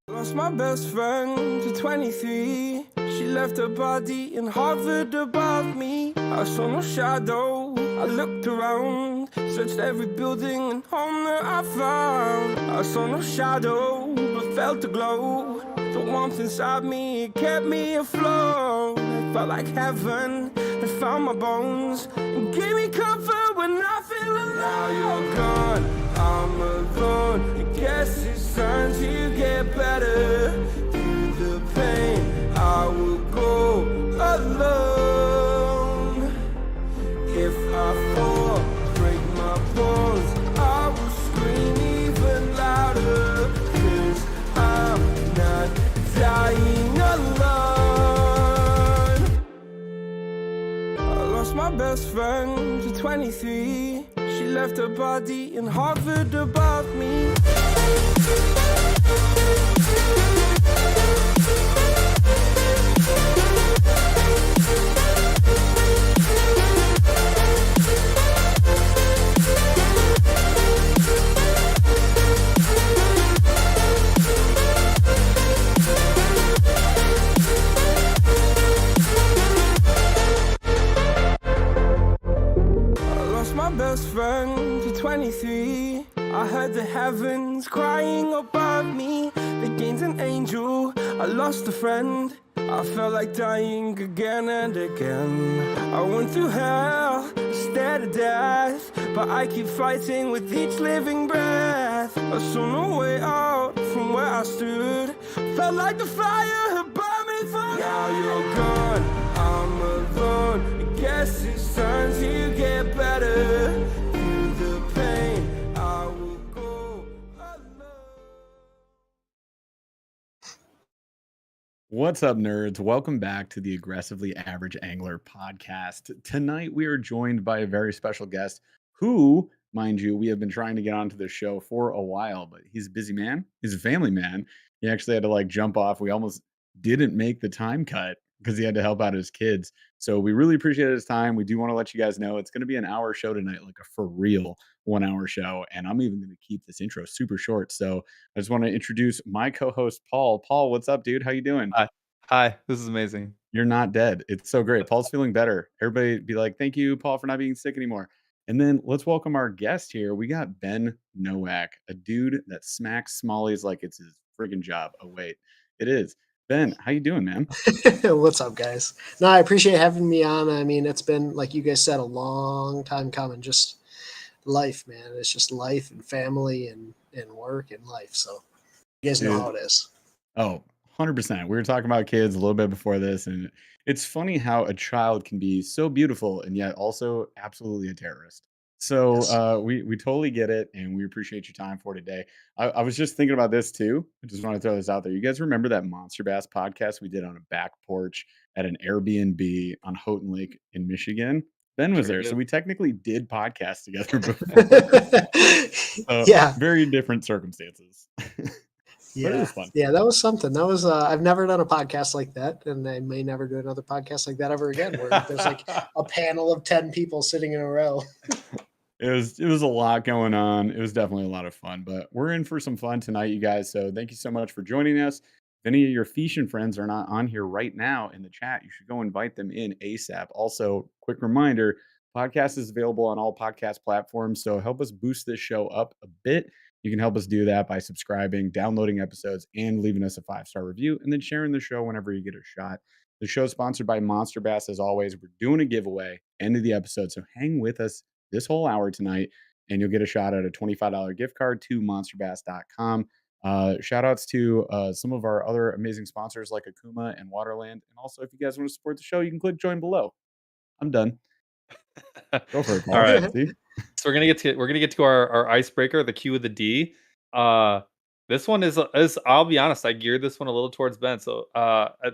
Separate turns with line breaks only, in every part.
Lost my best friend to 23. She left her body and hovered above me. I saw no shadow, I looked around, searched every building and home that I found. I saw no shadow, but felt the glow. The warmth inside me, it kept me afloat. It felt like heaven had found my bones and gave me comfort when I feel alone. Now you're gone, I'm alone. I guess it's time to get better. Through the pain, I will go alone. If I fall, break my bones, I will scream even louder. 'Cause I'm not dying alone. I lost my best friend to 23. She left her body and hovered above me. My best friend to 23. I heard the heavens crying above me. They gained an angel, I lost a friend. I felt like dying again and again. I went through hell, stared at death, but I keep fighting with each living breath. I saw no way out from where I stood. Felt like the fire had burned me through. Now you're gone, I'm alone. I guess it's time to get better. Through the pain, I will go alone.
What's up, nerds? Welcome back to the Aggressively Average Angler podcast. Tonight, we are joined by a very special guest who, mind you, we have been trying to get onto the show for a while, but he's a busy man. He's a family man. He actually had to jump off. We almost didn't make the time cut because he had to help out his kids. So we really appreciate his time. We do want to let you guys know it's going to be an hour show tonight, like a for real 1 hour show. And I'm even going to keep this intro super short. So I just want to introduce my co-host, Paul. Paul, what's up, dude? How you doing?
Hi, this is amazing.
You're not dead. It's so great. Paul's feeling better. Everybody be like, thank you, Paul, for not being sick anymore. And then let's welcome our guest here. We got Ben Nowak, a dude that smacks smallies like it's his friggin' job. Oh, wait, it is. Ben, how you doing, man?
What's up, guys? No, I appreciate having me on. I mean, it's been, like you guys said, a long time coming. Just life, man. It's just life and family and work and life. So you guys know how it is.
Oh, 100%. We were talking about kids a little bit before this, and it's funny how a child can be so beautiful and yet also absolutely a terrorist. So
Yes.
we totally get it, and we appreciate your time for today. I was just thinking about this too. I just want to throw this out there. You guys remember that Monster Bass podcast we did on a back porch at an Airbnb on Houghton Lake in Michigan? Ben was there, so we technically did podcasts together before.
Yeah.
Very different circumstances.
Yeah,
But it was fun.
Yeah, that was something. That was I've never done a podcast like that, and I may never do another podcast like that ever again, where there's like a panel of 10 people sitting in a row.
It was a lot going on. It was definitely a lot of fun, but we're in for some fun tonight, you guys. So thank you so much for joining us. If any of your fishing friends are not on here right now in the chat, you should go invite them in ASAP. Also, quick reminder, podcast is available on all podcast platforms. So help us boost this show up a bit. You can help us do that by subscribing, downloading episodes, and leaving us a 5-star review, and then sharing the show whenever you get a shot. The show is sponsored by Monster Bass. As always, we're doing a giveaway end of the episode. So hang with us this whole hour tonight, and you'll get a shot at a $25 gift card to monsterbass.com. Shout outs to some of our other amazing sponsors like Akuma and Waterland. And also, if you guys want to support the show, you can click join below. I'm done. Go for it, Paul.
All right.
See?
So we're gonna get to our icebreaker, the Q with the D. This one is I'll be honest, I geared this one a little towards Ben. So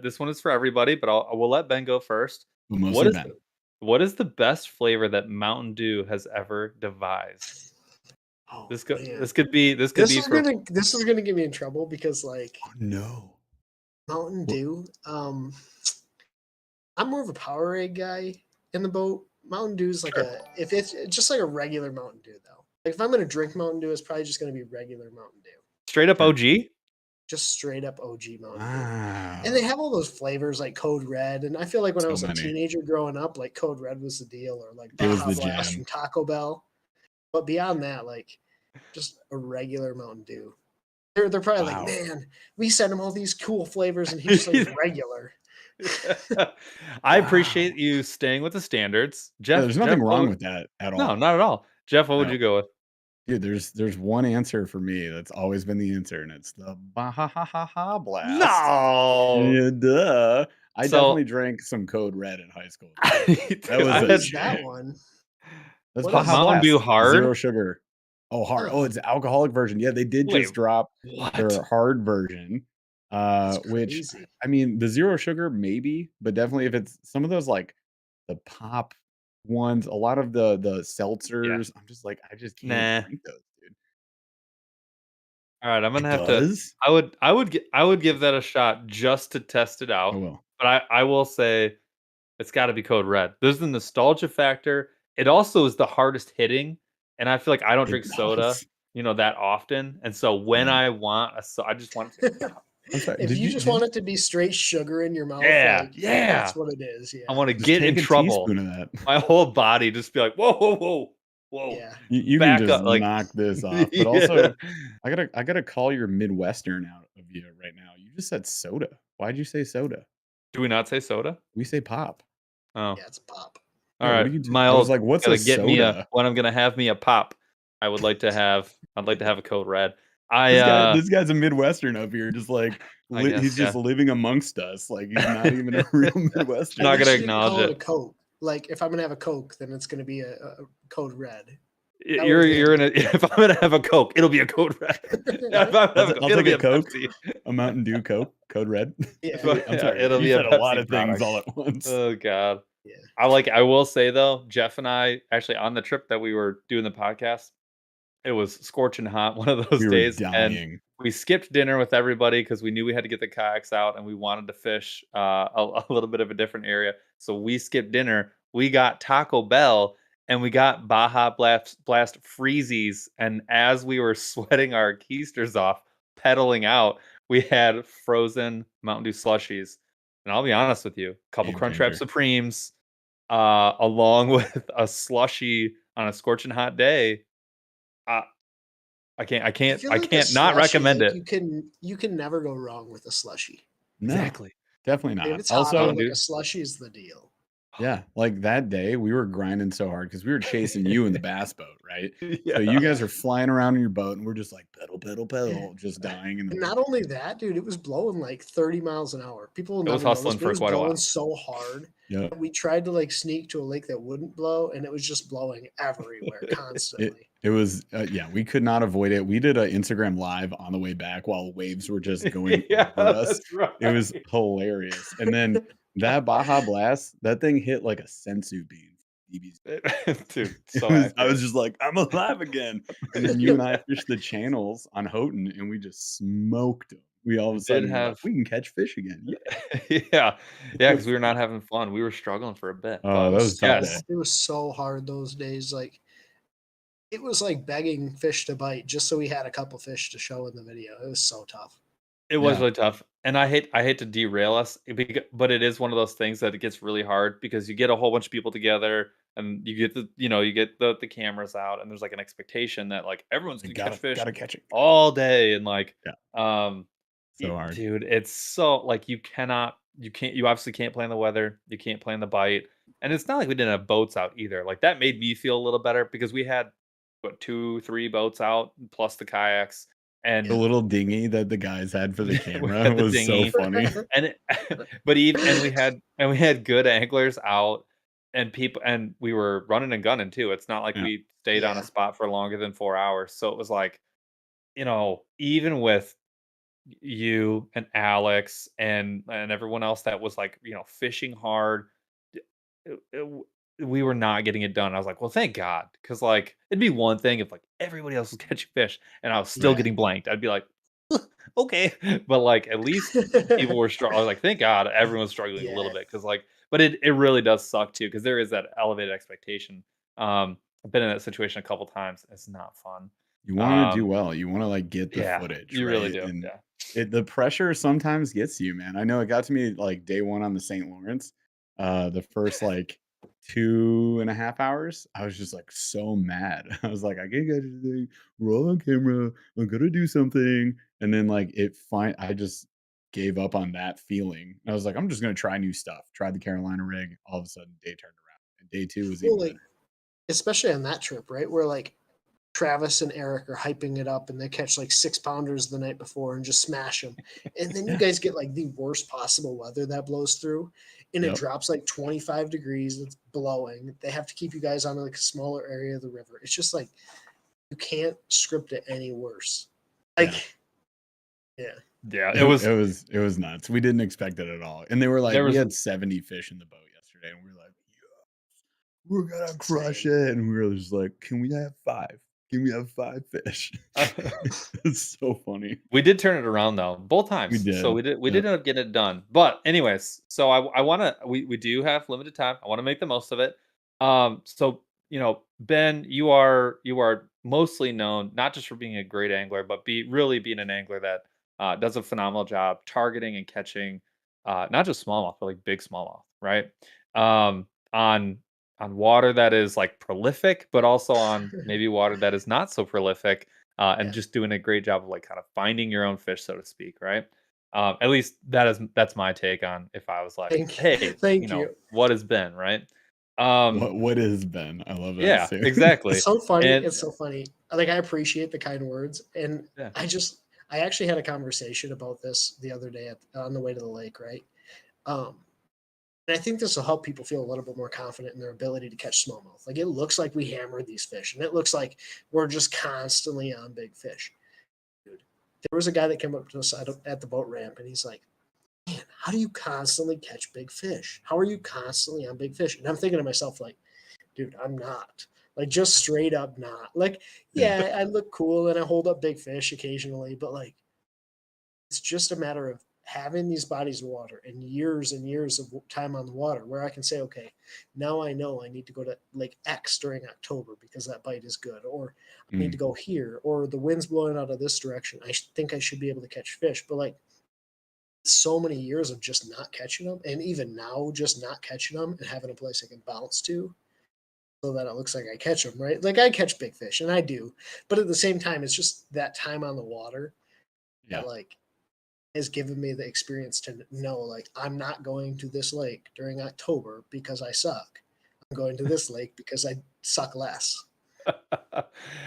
this one is for everybody, but we'll let Ben go first.
Mostly Ben.
What is the best flavor that Mountain Dew has ever devised?
Oh,
This
man.
could be
This is gonna get me in trouble because
Oh, no.
Mountain Dew. I'm more of a Powerade guy in the boat. Mountain Dew is like if it's just like a regular Mountain Dew though. Like if I'm gonna drink Mountain Dew, it's probably just gonna be regular Mountain Dew.
Straight up OG?
just straight up OG Mountain Dew.
Wow.
And they have all those flavors like Code Red. And I feel like when I
So
was a
many.
teenager growing up, like Code Red was the deal, or like
It was
Baja
the
Blast
jam.
from Taco Bell. But beyond that, like just a regular Mountain Dew. They're probably like,
Wow.
man, we sent him all these cool flavors and he just likes regular.
I
Wow.
appreciate you staying with the standards.
Yeah,
Jeff,
there's nothing
Jeff,
wrong
what,
with that at
no,
all.
not at all. Jeff, what would
No.
you go with?
Dude, there's one answer for me that's always been the answer, and it's the Baja Blast.
No.
Yeah, duh. I
So
definitely drank some Code Red in high school. That
dude,
was
I
a
What
had
is that
jam.
one?
That's
What
Baja
is
Mountain Dew
Blast.
Hard.
Zero sugar. Oh, hard. Oh,
Oh,
it's alcoholic version. Yeah, they did
Wait,
just drop
what?
their hard version.
that's
Which
crazy.
I mean, the zero sugar maybe, but definitely if it's some of those like the pop ones, a lot of the
Yeah.
seltzers, I'm just like, I just can't
Nah.
drink those, dude.
All right, I'm
It
gonna have to.
does?
I would give that a shot just to test it
Oh
out.
well.
But I will say it's got to be Code Red. There's the nostalgia factor. It also is the hardest hitting, and I feel like I don't
It
drink soda,
does.
that often. And so when
Yeah.
I want I just want it to stop.
I'm sorry.
If you just want it to be straight sugar in your mouth,
Yeah,
like
yeah.
that's what it is.
I
Yeah.
want to
just
get in
take a
trouble.
teaspoon of that.
My whole body just be like, whoa, whoa, whoa, whoa.
Yeah.
You can
Back
just
up, like
knock this off. But
yeah.
also, I gotta call your Midwestern out of you right now. You just said soda. Why'd you say soda?
Do we not say soda?
We say pop.
Oh,
Yeah, it's pop.
all
Yeah, what
right.
are you do?
My
I was
old
like, what's
gotta
a
get me
soda?
when I'm gonna have me a pop. I'd like to have a Code Red.
This guy's a Midwestern up here, just like
I guess,
he's just
yeah.
living amongst us. Like he's not even a real Midwestern.
Not
At
gonna
least you didn't
acknowledge
call it a
it.
Coke. Like if I'm gonna have a Coke, then it's gonna be a Code Red. That
You're
would've
you're
been-
in a if I'm gonna have a Coke, it'll be a Code Red. If I'm gonna have
I'll
it'll
take
be
a Coke,
Pepsi.
a Mountain Dew Coke, Code Red.
Yeah.
I'm
Yeah,
sorry,
it'll
you
be a
said a lot
Pepsi
of things
product.
all at once.
Oh God.
Yeah.
I will say though, Jeff and I actually on the trip that we were doing the podcast, it was scorching hot one of those
We were
days, and
dying.
we skipped dinner with everybody because we knew we had to get the kayaks out and we wanted to fish a little bit of a different area. So we skipped dinner. We got Taco Bell and we got Baja Blast Freezies. And as we were sweating our keisters off, pedaling out, we had frozen Mountain Dew slushies. And I'll be honest with you, a couple
Game
Crunchwrap
changer.
Supremes, along with a slushy on a scorching hot day. Uh, I can't
feel like a
not
slushie,
recommend
like,
it.
You can never go wrong with a slushy.
No,
Exactly.
definitely
If
not.
it's hot
Also,
out,
Mountain
like
Dew.
a slushie is the deal.
yeah, like that day we were grinding so hard because we were chasing you in the bass boat, right?
Yeah.
So you guys are flying around in your boat, and we're just like pedal, pedal, pedal, just dying in the
And
boat.
not only that, dude, it was blowing like 30 miles an hour. People will
It was
never
hustling
notice, but
for
it was
quite a
blowing
while.
so hard.
Yeah,
We tried to like sneak to a lake that wouldn't blow, and it was just blowing everywhere constantly.
it was. Yeah, we could not avoid it. We did an Instagram live on the way back while waves were just going
Yeah,
over us.
that's right.
It was hilarious. And then that Baja Blast, that thing hit like a sensu bean.
Dude, so
I
accurate.
was just like, I'm alive again. And then you and I fished the channels on Houghton, and we just smoked them. We all of a
did
sudden were like,
have-
we can catch fish again. Yeah.
yeah, because we were not having fun. We were struggling for a bit.
Oh,
but
that was a tough
yes,
day.
It was so hard those days. Like it was like begging fish to bite just so we had a couple fish to show in the video. It was so tough.
it was
Yeah.
really tough. And I hate to derail us, but it is one of those things that it gets really hard because you get a whole bunch of people together and you get the cameras out and there's like an expectation that like everyone's
You
gonna catch fish
gotta catch it.
all day and like
So hard.
dude, it's so like you obviously can't plan the weather, you can't plan the bite, and it's not like we didn't have boats out either. Like that made me feel a little better because we had 2-3 boats out plus the kayaks and
The little dinghy that the guys had for the
We
camera
had the
was
dinghy.
so funny.
and we had good anglers out and we were running and gunning too. It's not like
Yeah.
we stayed on a
Yeah.
spot for longer than 4 hours. So it was like, even with you and Alex and everyone else that was like, fishing hard, we were not getting it done. I was like, well, thank God. Cause like, it'd be one thing if like everybody else was catching fish and I was still
Yeah.
getting blanked. I'd be like, okay. But like, at least people were struggling. I was like, thank God everyone's struggling a little
Yeah.
bit. Cause like, but it really does suck too. Cause there is that elevated expectation. I've been in that situation a couple times. It's not fun.
You wanna do
Um,
well. You wanna, like, get the
yeah,
footage,
you really
right?
do.
And
Yeah.
the pressure sometimes gets you, man. I know it got to me, like, day 1 on the St. Lawrence. The first, like, 2.5 hours, I was just, like, so mad. I was like, "I can't get anything. Roll on camera. I'm gonna do something." And then, like, I just gave up on that feeling. I was like, "I'm just gonna try new stuff." Tried the Carolina rig. All of a sudden, day turned around, and day 2 was
Well,
even
like
better.
especially on that trip, right? Where like Travis and Eric are hyping it up and they catch like 6 pounders the night before and just smash them. And then you
Yeah.
guys get like the worst possible weather that blows through and it
Yep.
drops like 25 degrees. It's blowing. They have to keep you guys on like a smaller area of the river. It's just like you can't script it any worse.
Yeah.
Like, yeah.
Yeah, it
It
was
it was nuts. We didn't expect it at all. And they were like,
there
we
was
had 70 fish in the boat yesterday, and we were like, "Yeah, we're
It's
gonna crush
insane.
it." And we were just like, "Can we have 5? Can we have 5 fish?" It's so funny.
we did turn it around though, both
We
times. So
did.
we did
Yep.
end up getting it done. But anyways, so I wanna we do have limited time. I wanna make the most of it. So Ben, you are mostly known not just for being a great angler, but really being an angler that does a phenomenal job targeting and catching not just smallmouth, but like big smallmouth, right? On water that is like prolific, but also on maybe water that is not so prolific, and
Yeah.
just doing a great job of like kind of finding your own fish, so to speak, right? At least that's my take on if I was like,
Thank
hey,
thank you.
what has been right? Um,
What has been? I love that
yeah,
too.
It's
exactly,
so funny.
and
It's so funny. Like I appreciate the kind words, and
yeah,
I actually had a conversation about this the other day on the way to the lake, right? Um, and I think this will help people feel a little bit more confident in their ability to catch smallmouth. Like it looks like we hammered these fish, and it looks like we're just constantly on big fish. Dude, there was a guy that came up to us at the boat ramp, and he's like, "Man, how do you constantly catch big fish? How are you constantly on big fish?" And I'm thinking to myself, like, dude, I'm not. Like just straight up not. Like,
Yeah.
yeah, I look cool and I hold up big fish occasionally, but like it's just a matter of having these bodies of water and years of time on the water where I can say, okay, now I know I need to go to Lake X during October because that bite is good, or I need to
Mm,
go here, or the wind's blowing out of this direction. Think I should be able to catch fish, but like so many years of just not catching them, and even now just not catching them and having a place I can bounce to so that it looks like I catch them, right? Like I catch big fish and I do, but at the same time, it's just that time on the water that
yeah.
like has given me the experience to know like I'm not going to this lake during October because I suck. I'm going to this lake because I suck less.
Yeah,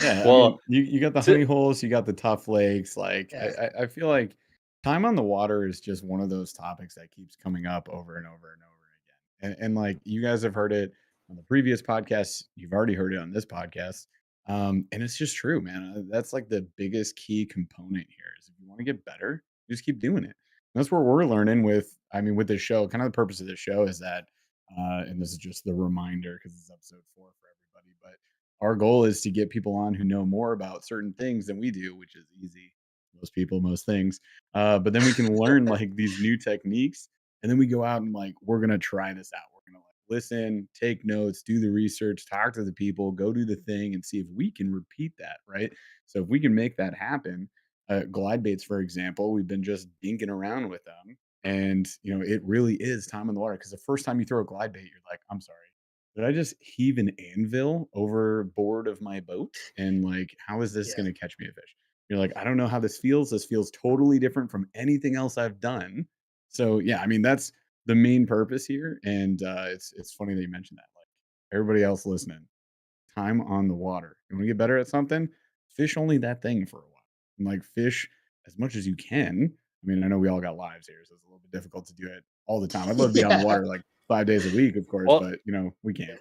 I mean,
well,
you got the
to,
honey holes, you got the tough lakes. Like
Yeah.
I feel like time on the water is just one of those topics that keeps coming up over and over and over again. And like you guys have heard it on the previous podcast, you've already heard it on this podcast. And it's just true, man. That's like the biggest key component here is if you want to get better, just keep doing it. And that's where we're learning with, I mean, with this show. Kind of the purpose of this show is that, and this is just the reminder because it's episode 4 for everybody, but our goal is to get people on who know more about certain things than we do, which is easy. Most people, most things. But then we can learn like these new techniques, and then we go out and like we're gonna try this out. We're gonna like listen, take notes, do the research, talk to the people, go do the thing, and see if we can repeat that. Right. So if we can make that happen, glide baits, for example, we've been just dinking around with them, and it really is time in the water because the first time you throw a glide bait, you're like, I'm sorry, did I just heave an anvil overboard of my boat? And like, how is this
Yeah.
going to catch me a fish? You're like, I don't know how this feels. This feels totally different from anything else I've done. So yeah, I mean that's the main purpose here, and it's funny that you mentioned that. Like everybody else listening, time on the water. You want to get better at something? Fish only that thing for a while, and like fish as much as you can. I mean, I know we all got lives here, so it's a little bit difficult to do it all the time. I'd love to be on the
Yeah.
water like 5 days a week, of course,
well,
but we can't.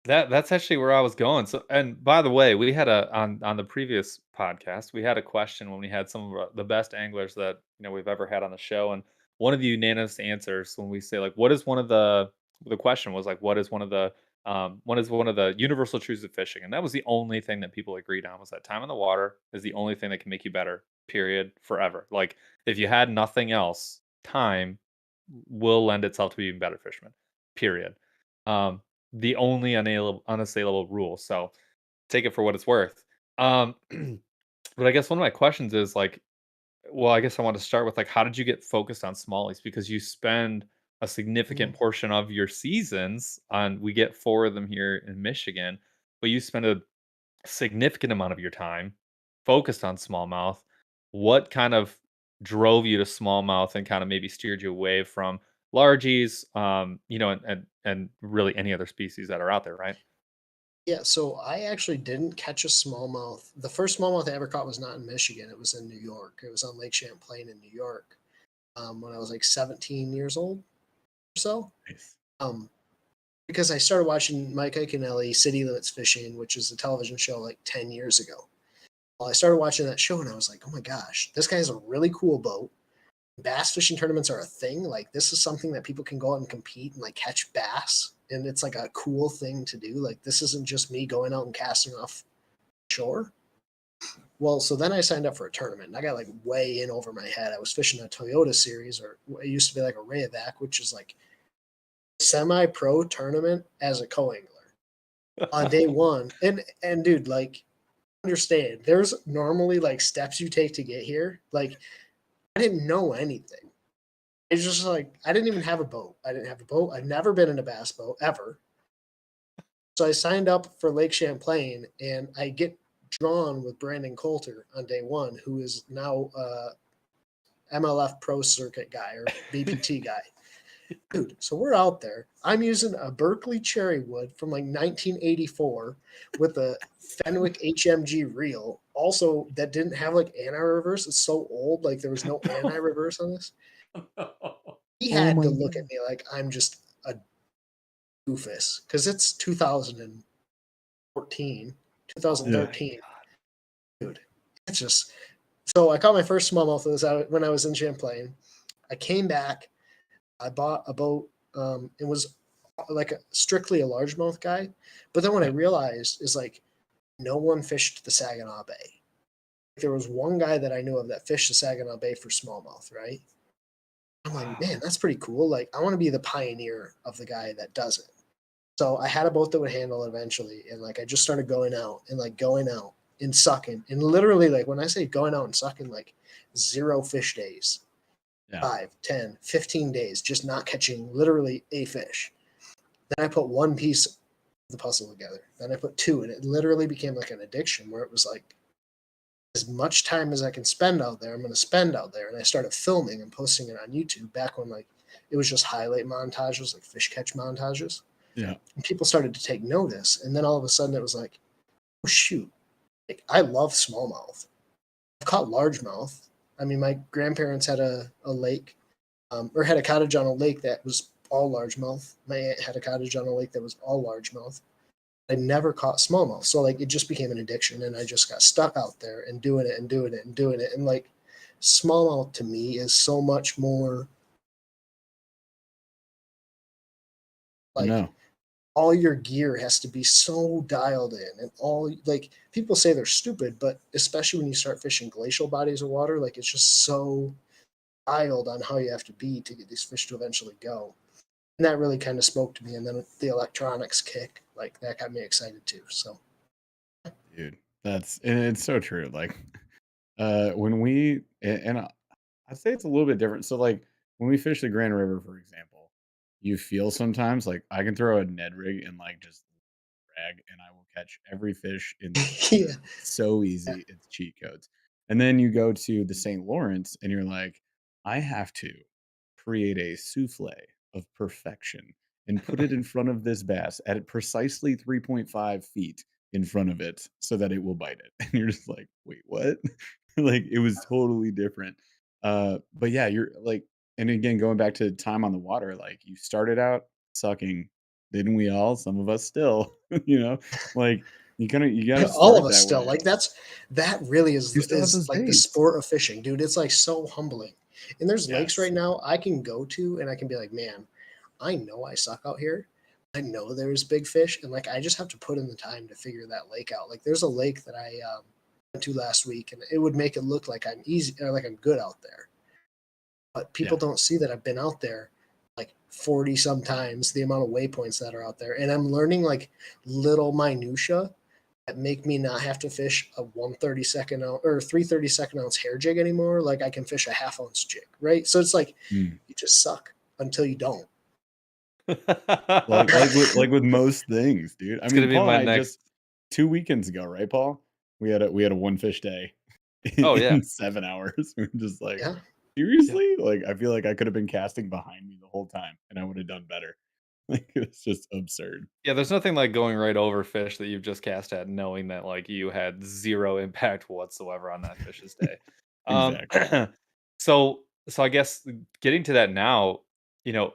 that's actually where I was going. So, and by the way, we had on the previous podcast, we had a question when we had some of the best anglers that we've ever had on the show, and one of the unanimous answers when we say like, what is one of the question was like, what is one of the universal truths of fishing, and that was the only thing that people agreed on was that time in the water is the only thing that can make you better. Period. Forever. Like if you had nothing else, time will lend itself to being better fishermen. Period. Um, the only unassailable rule. So take it for what it's worth. Um, but I guess one of my questions is like, well, I guess I want to start with like, how did you get focused on smallies? Because you spend a significant
Mhm.
portion of your seasons on. We get 4 of them here in Michigan, but you spend a significant amount of your time focused on smallmouth. What kind of drove you to smallmouth and kind of maybe steered you away from largies, and really any other species that are out there, right?
Yeah, so I actually didn't catch a smallmouth. The first smallmouth I ever caught was not in Michigan. It was in New York. It was on Lake Champlain in New York, when I was like 17 years old or so.
Nice.
Um, because I started watching Mike Iaconelli City Limits Fishing, which is a television show like 10 years ago. Well, I started watching that show and I was like, oh my gosh, this guy has a really cool boat. Bass fishing tournaments are a thing. Like this is something that people can go out and compete and like catch bass. And it's like a cool thing to do. Like this isn't just me going out and casting off shore. Well, so then I signed up for a tournament and I got like way in over my head. I was fishing a Toyota series, or it used to be like a Rayovac, which is like semi-pro tournament as a co-angler on day one. And dude, like understand, there's normally like steps you take to get here. Like I didn't know anything. It's just like I didn't even have a boat. I didn't have a boat. I've never been in a bass boat ever. So I signed up for Lake Champlain and I get drawn with Brandon Coulter on day one, who is now MLF Pro Circuit guy or BPT guy. Dude, so we're out there. I'm using a Berkeley cherry wood from like 1984 with a Fenwick HMG reel, also that didn't have like anti-reverse. It's so old, like there was no anti-reverse on this. He
Oh
had
my
to look at
god.
me like I'm just a doofus because it's 2014,
Yeah.
2013. Dude, it's just so I caught my first smallmouth when I was in Champlain. I came back. I bought a boat. It was like strictly a largemouth guy. But then what I
Yeah.
realized is like no one fished the Saginaw Bay. There was one guy that I knew of that fished the Saginaw Bay for smallmouth, right? I'm like, man, that's pretty cool. Like, I want to be the pioneer of the guy that does it. So I had a boat that would handle it eventually. And like, I just started going out and sucking. And literally, like, when I say going out and sucking, like 0 fish days,
Yeah.
5, 10, 15 days, just not catching literally a fish. Then I put one piece of the puzzle together. Then I put two, and it literally became like an addiction where it was like, as much time as I can spend out there, I'm going to spend out there. And I started filming and posting it on YouTube back when like it was just highlight montages, like fish catch montages.
Yeah.
And people started to take notice. And then all of a sudden it was like, oh shoot, like, I love smallmouth. I've caught largemouth. I mean, my grandparents had a lake, or had a cottage on a lake that was all largemouth. My aunt had a cottage on a lake that was all largemouth. I never caught smallmouth. So like it just became an addiction and I just got stuck out there and doing it and doing it and doing it. And like smallmouth to me is so much more like
No.
all your gear has to be so dialed in and all like people say they're stupid, but especially when you start fishing glacial bodies of water, like it's just so dialed on how you have to be to get these fish to eventually go. And that really kind of spoke to me. And then the electronics kick, like that got me excited too. So
Dude, it's so true. Like, when and I'd say it's a little bit different. So, like, when we fish the Grand River, for example, you feel sometimes like I can throw a Ned rig and like just drag, and I will catch every fish in the
yeah.
river. It's so easy. It's cheat codes. And then you go to the St. Lawrence, and you're like, I have to create a souffle of perfection and put it in front of this bass at precisely 3.5 feet in front of it so that it will bite it. And you're just like, wait, what? Like it was totally different. But yeah, you're like, and again, going back to time on the water, like you started out sucking, didn't we all? Some of us still, you know, like you gotta
All of
start
us
that
still
way.
like that really
You still have
is
those
like the
days.
sport of fishing, dude. It's like so humbling. And there's lakes
Yes.
right now I can go to and I can be like, man, I know I suck out here. I know there's big fish, and like I just have to put in the time to figure that lake out. Like there's a lake that I went to last week, and it would make it look like I'm easy or like I'm good out there. But people
Yeah.
don't see that I've been out there like 40 sometimes the amount of waypoints that are out there, and I'm learning like little minutia that make me not have to fish a 1/32 ounce or 3/32 ounce hair jig anymore. Like I can fish a half ounce jig, right? So it's like
Mm.
you just suck until you don't.
Like with most things, dude. I
It's
mean,
gonna be
Paul and
my
I
next.
just 2 weekends ago, right, Paul? We had a one fish day
Oh yeah,
in 7 hours. We are just like,
Yeah.
yeah.
seriously? Like, I feel like I could have been casting behind me the whole time, and I would have done better. Like, it's just absurd.
Yeah, there's nothing like going right over fish that you've just cast at, knowing that like you had zero impact whatsoever on that fish's day. Um,
Exactly.
so I guess getting to that now, you know,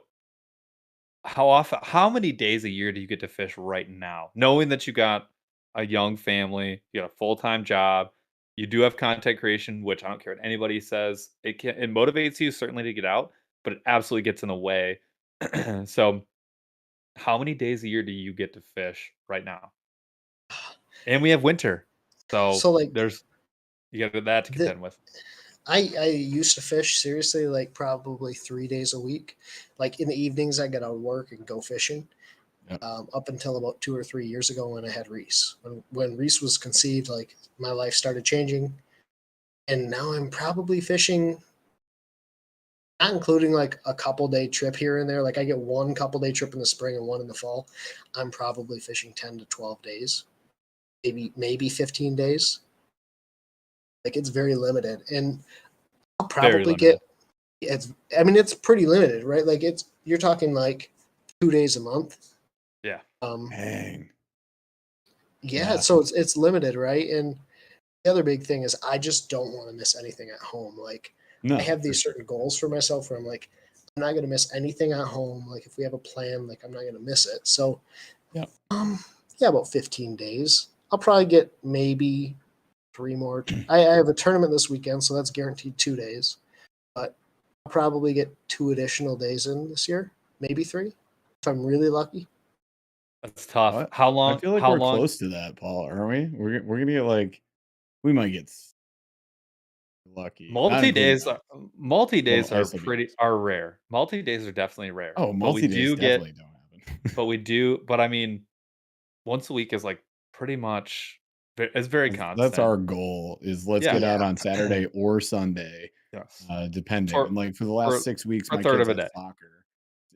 how many days a year do you get to fish right now, knowing that you got a young family, you got a full time job, you do have content creation, which I don't care what anybody says, it motivates you certainly to get out, but it absolutely gets in the way. So how many days a year do you get to fish right now? And we have winter. So
So like
there's you got that to
the
contend with.
I used to fish seriously like probably 3 days a week. Like in the evenings, I get out of work and go fishing.
Yep.
Up until about 2 or 3 years ago when I had Reese. When Reese was conceived, like my life started changing, and now I'm probably fishing, not including like a couple day trip here and there. Like I get one couple day trip in the spring and one in the fall. I'm probably fishing 10 to 12 days, maybe 15 days. Like it's very limited, and I'll
Very
probably
limited.
get it's. I mean, it's pretty limited, right? Like you're talking like 2 days a month.
Yeah.
Dang.
Yeah,
Yeah.
so it's limited, right? And the other big thing is I just don't want to miss anything at home. Like I
No,
have
for
these
sure.
certain goals for myself where I'm like, I'm not gonna miss anything at home. Like if we have a plan, like I'm not gonna miss it. So
Yep.
yeah, about 15 days. I'll probably get maybe three more. I have a tournament this weekend, so that's guaranteed 2 days. But I'll probably get 2 additional days in this year, maybe three, if I'm really lucky.
That's tough.
What?
How
I
long
feel like
how
we're
long
close to that, Paul, aren't we? We're gonna get like we might get lucky, not including ice.
multi
Well,
days
ice will be awesome.
are rare. Multi days are definitely rare.
Oh,
But we
multi-days
do get
definitely don't happen.
but I mean once a week is like pretty much it's very
That's
constant.
our goal is let's
Yeah.
get out
Yeah.
on Saturday or Sunday,
Yes.
depending.
For
And like for the last
for
6 weeks,
for a
my
third
kids
of a
had
day.
soccer.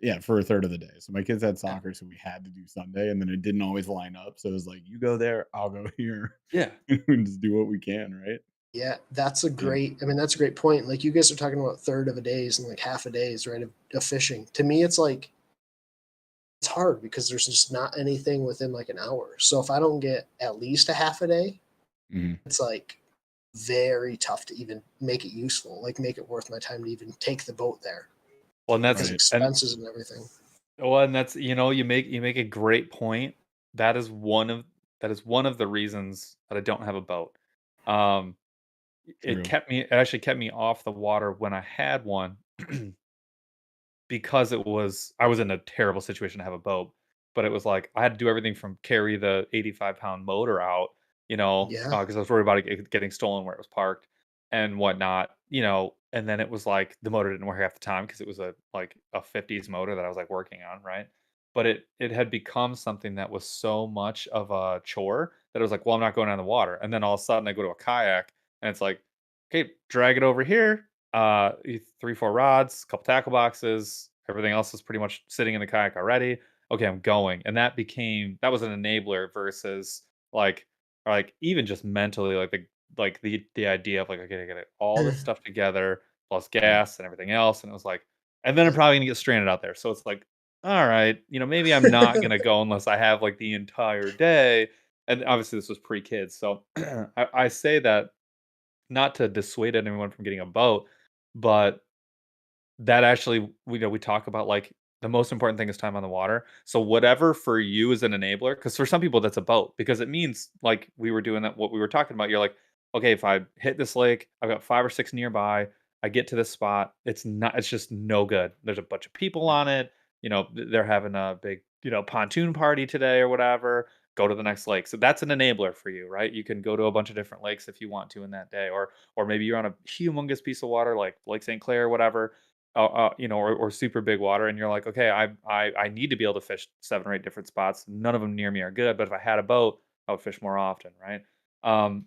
Yeah, for a third of the day. So my kids had
Yeah.
soccer, so we had to do Sunday, and then it didn't always line up. So it was like, you go there, I'll go here.
Yeah.
And just do what we can, right?
Yeah,
Yeah.
I mean, that's a great point. Like you guys are talking about third of a days and like half a days, right, of fishing. To me, it's like it's hard because there's just not anything within like an hour. So if I don't get at least a half a day,
Mhm.
it's like very tough to even make it useful, like make it worth my time to even take the boat there
Well, and
because
that's
Right.
expenses and everything.
that's you make a great point. That is one of the reasons that I don't have a boat. Um,
True.
it actually kept me off the water when I had one because I was in a terrible situation to have a boat, but it was like I had to do everything from carry the 85-pound motor out,
Yeah.
because I was worried about it getting stolen where it was parked and whatnot, and then it was like the motor didn't work half the time because it was a 50s motor that I was like working on, right? But it had become something that was so much of a chore that it was like, well, I'm not going on the water. And then all of a sudden I go to a kayak and it's like, okay, drag it over here, 3, 4 rods, couple tackle boxes, everything else is pretty much sitting in the kayak already. Okay, I'm going. And that was an enabler versus like even just mentally the idea of like okay, I get all this stuff together plus
Yeah.
gas and everything else. And it was like, and then I'm
Yeah.
probably gonna get stranded out there. So it's like, all right, maybe I'm not gonna go unless I have like the entire day. And obviously this was pre-kids. So I say that not to dissuade anyone from getting a boat, but that actually, we talk about like the most important thing is time on the water. So whatever for you is an enabler, because for some people that's a boat, because it means like we were doing that, what we were talking about. You're like, okay, if I hit this lake, I've got 5 or 6 nearby. I get to this spot, it's just no good. There's a bunch of people
Yeah.
on it. They're having a big, pontoon party today or whatever. Go to the next lake. So that's an enabler for you, right? You can go to a bunch of different lakes if you want to in that day, or maybe you're on a humongous piece of water like Lake St. Clair or whatever, or super big water, and you're like, okay, I need to be able to fish 7 or 8 different spots. None of them near me are good, but if I had a boat, I would fish more often, right? Um,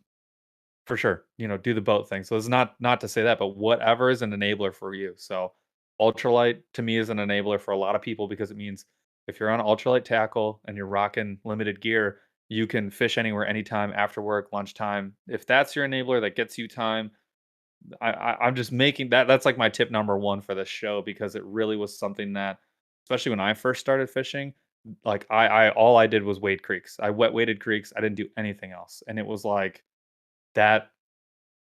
for sure, do the boat thing. So it's not to say that, but whatever is an enabler for you. So ultralight to me is an enabler for a lot of people because it means if you're on ultralight tackle and you're rocking limited gear, you can fish anywhere, anytime, after work, lunchtime. If that's your enabler that gets you time, I'm just making that's like my tip number one for this show because it really was something that, especially when I first started fishing, like I all I did was wade creeks. I wet waded creeks. I didn't do anything else, and it was like that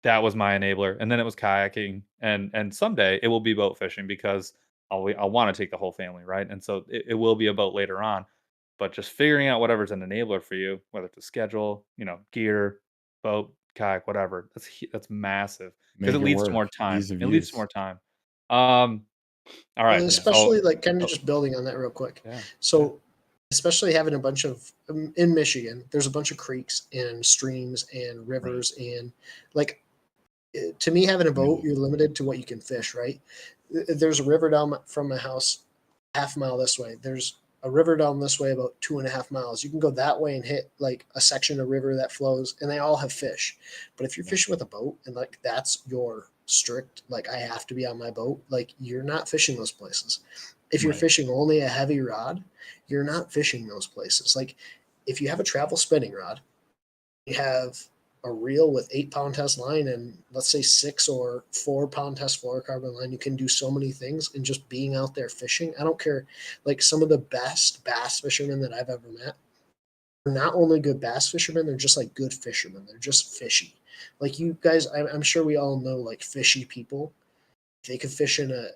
that was my enabler, and then it was kayaking, and someday it will be boat fishing because I'll want to take the whole family, right? And so it will be a boat later on, but just figuring out whatever's an enabler for you, whether it's a schedule, gear, boat, kayak, whatever. That's massive because
Make
it
it
leads to
work.
more time.
Ease of
It leads to
use.
more time. Um, all
Well,
right,
Yeah.
so
especially like kind
oh,
of just building on that real quick.
yeah,
So, especially having a bunch of in Michigan, there's a bunch of creeks and streams and
Right.
rivers and like to me, having a boat,
Mhm.
you're limited to what you can fish, right? There's a river down from my house, half a mile this way. There's a river down this way about 2.5 miles. You can go that way and hit like a section of river that flows, and they all have fish. But if you're
Yeah.
fishing with a boat and like that's your strict, like I have to be on my boat, like you're not fishing those places. If you're
Right.
fishing only a heavy rod, you're not fishing those places. Like if you have a travel spinning rod, you have a reel with 8 pound test line and let's say 6 or 4 pound test fluorocarbon line, you can do so many things. And just being out there fishing, I don't care. Like some of the best bass fishermen that I've ever met are not only good bass fishermen, they're just like good fishermen. They're just fishy. Like you guys, I'm sure we all know like fishy people. They could fish in a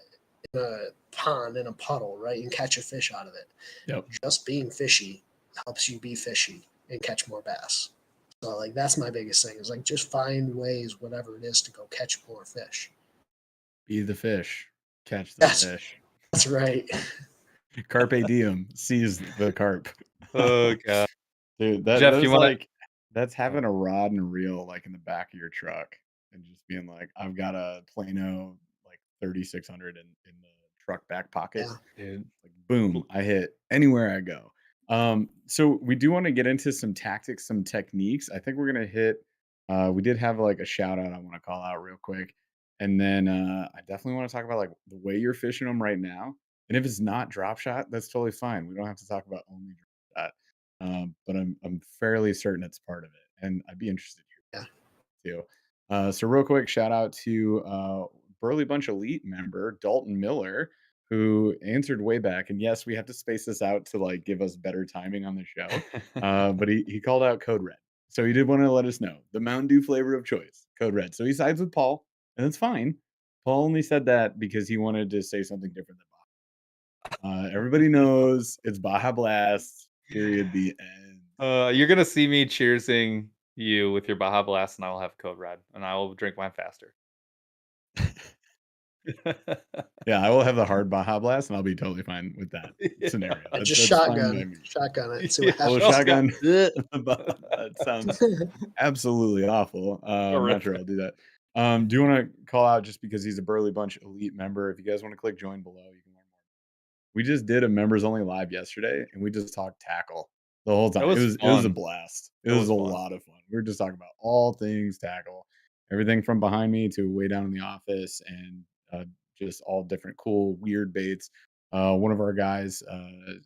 pond in a puddle, right, and catch a fish out of it.
Yep.
Just being fishy helps you be fishy and catch more bass. So like that's my biggest thing is like just find ways, whatever it is, to go catch more fish.
Be the fish. Catch the
That's
fish.
that's right.
Carpe diem. Seize the carp.
oh god,
Dude, that
Jeff, you
that's
want to?
like that's having a rod and reel like in the back of your truck and just being like, I've got a Plano like 3600 in the truck back pocket.
Yeah.
Dude,
Like boom, I hit anywhere I go. So we do want to get into some tactics, some techniques. I think we're gonna hit. We did have like a shout out I want to call out real quick, and then I definitely want to talk about like the way you're fishing them right now. And if it's not drop shot, that's totally fine. We don't have to talk about only drop shot. But I'm fairly certain it's part of it, and I'd be interested
Yeah.
too. So real quick, shout out to Burley Bunch Elite member Dalton Miller, who answered way back. And yes, we have to space this out to like give us better timing on the show. But he called out Code Red. So he did want to let us know the Mountain Dew flavor of choice, Code Red. So he sides with Paul, and it's fine. Paul only said that because he wanted to say something different than Baja. Everybody knows it's Baja Blast. Period. The end.
you're gonna see me cheersing you with your Baja Blast, and I will have Code Red, and I will drink mine faster.
Yeah, I will have the hard Baja Blast, and I'll be totally fine with that scenario.
Yeah.
Just
That's fine by me.
shotgun it, see
Yeah,
what
Oh,
happens.
shotgun.
Ugh.
That sounds absolutely awful. I'm not sure
Horrific.
I'll do that. Do you want to call out just because he's a Burley Bunch Elite member? If you guys want to click join below, you can learn more. We just did a members only live yesterday, and we just talked tackle the whole
That
time.
was
It was a
fun.
blast. It
It
was
was
a
fun.
lot of fun. We were just talking about all things tackle, everything from behind me to way down in the office, and just all different cool weird baits. One of our guys, the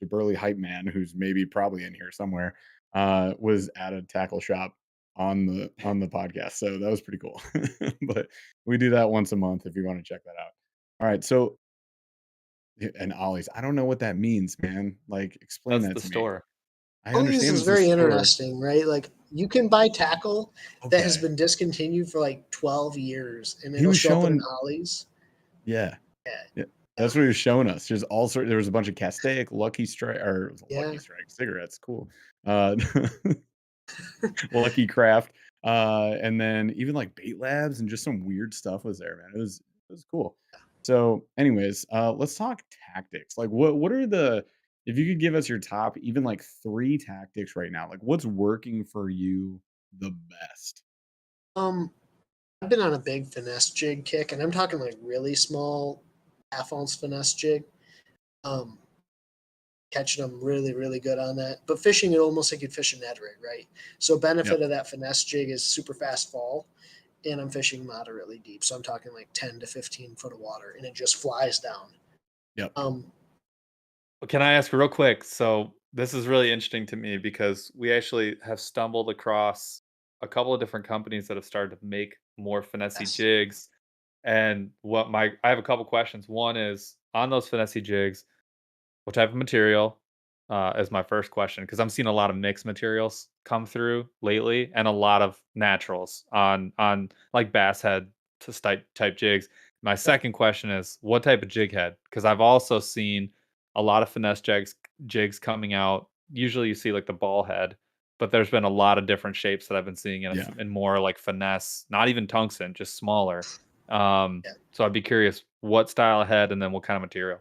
burly hype man, who's maybe probably in here somewhere, was at a tackle shop on the podcast. So that was pretty cool. But we do that once a month if you want to check that out. All right. So and Ollie's, I don't know what that means, man. Like explain
That's
that
the
to me.
store.
I
Ollies
understand
is
it's a
very
store.
interesting, right? Like you can buy tackle that has
Okay.
been discontinued for like 12 years and
He
it'll
was
show up in an
showing,
Ollie's.
yeah.
Yeah.
Yeah.
Yeah.
That's what he was showing us. There's all sorts. There was a bunch of Castaic, Lucky Strike, or
Yeah.
Lucky Strike cigarettes. Cool. Uh, Lucky Craft, and then even like Bait Labs and just some weird stuff was there, man. It was cool. So, anyways, let's talk tactics. Like, what are the if you could give us your top even like 3 tactics right now, like what's working for you the best?
Um, I've been on a big finesse jig kick, and I'm talking like really small half ounce finesse jig. Um, catching them really, really good on that. But fishing it almost like you'd fish a Ned rig, right? So benefit of that finesse jig is super fast fall, and I'm fishing moderately deep. So I'm talking like 10 to 15 foot of water, and it just flies down.
Yep.
Can I ask real quick? So this is really interesting to me because we actually have stumbled across a couple of different companies that have started to make more finessey
Yes.
jigs. And I have a couple questions. One is on those finessey jigs, what type of material is my first question, because I'm seeing a lot of mixed materials come through lately and a lot of naturals on like bass head to type jigs. My second question is what type of jig head, because I've also seen a lot of finesse jigs coming out. Usually you see like the ball head, but there's been a lot of different shapes that I've been seeing
Yeah.
in more like finesse, not even tungsten, just smaller.
Yeah.
So I'd be curious what style of head and then what kind of material.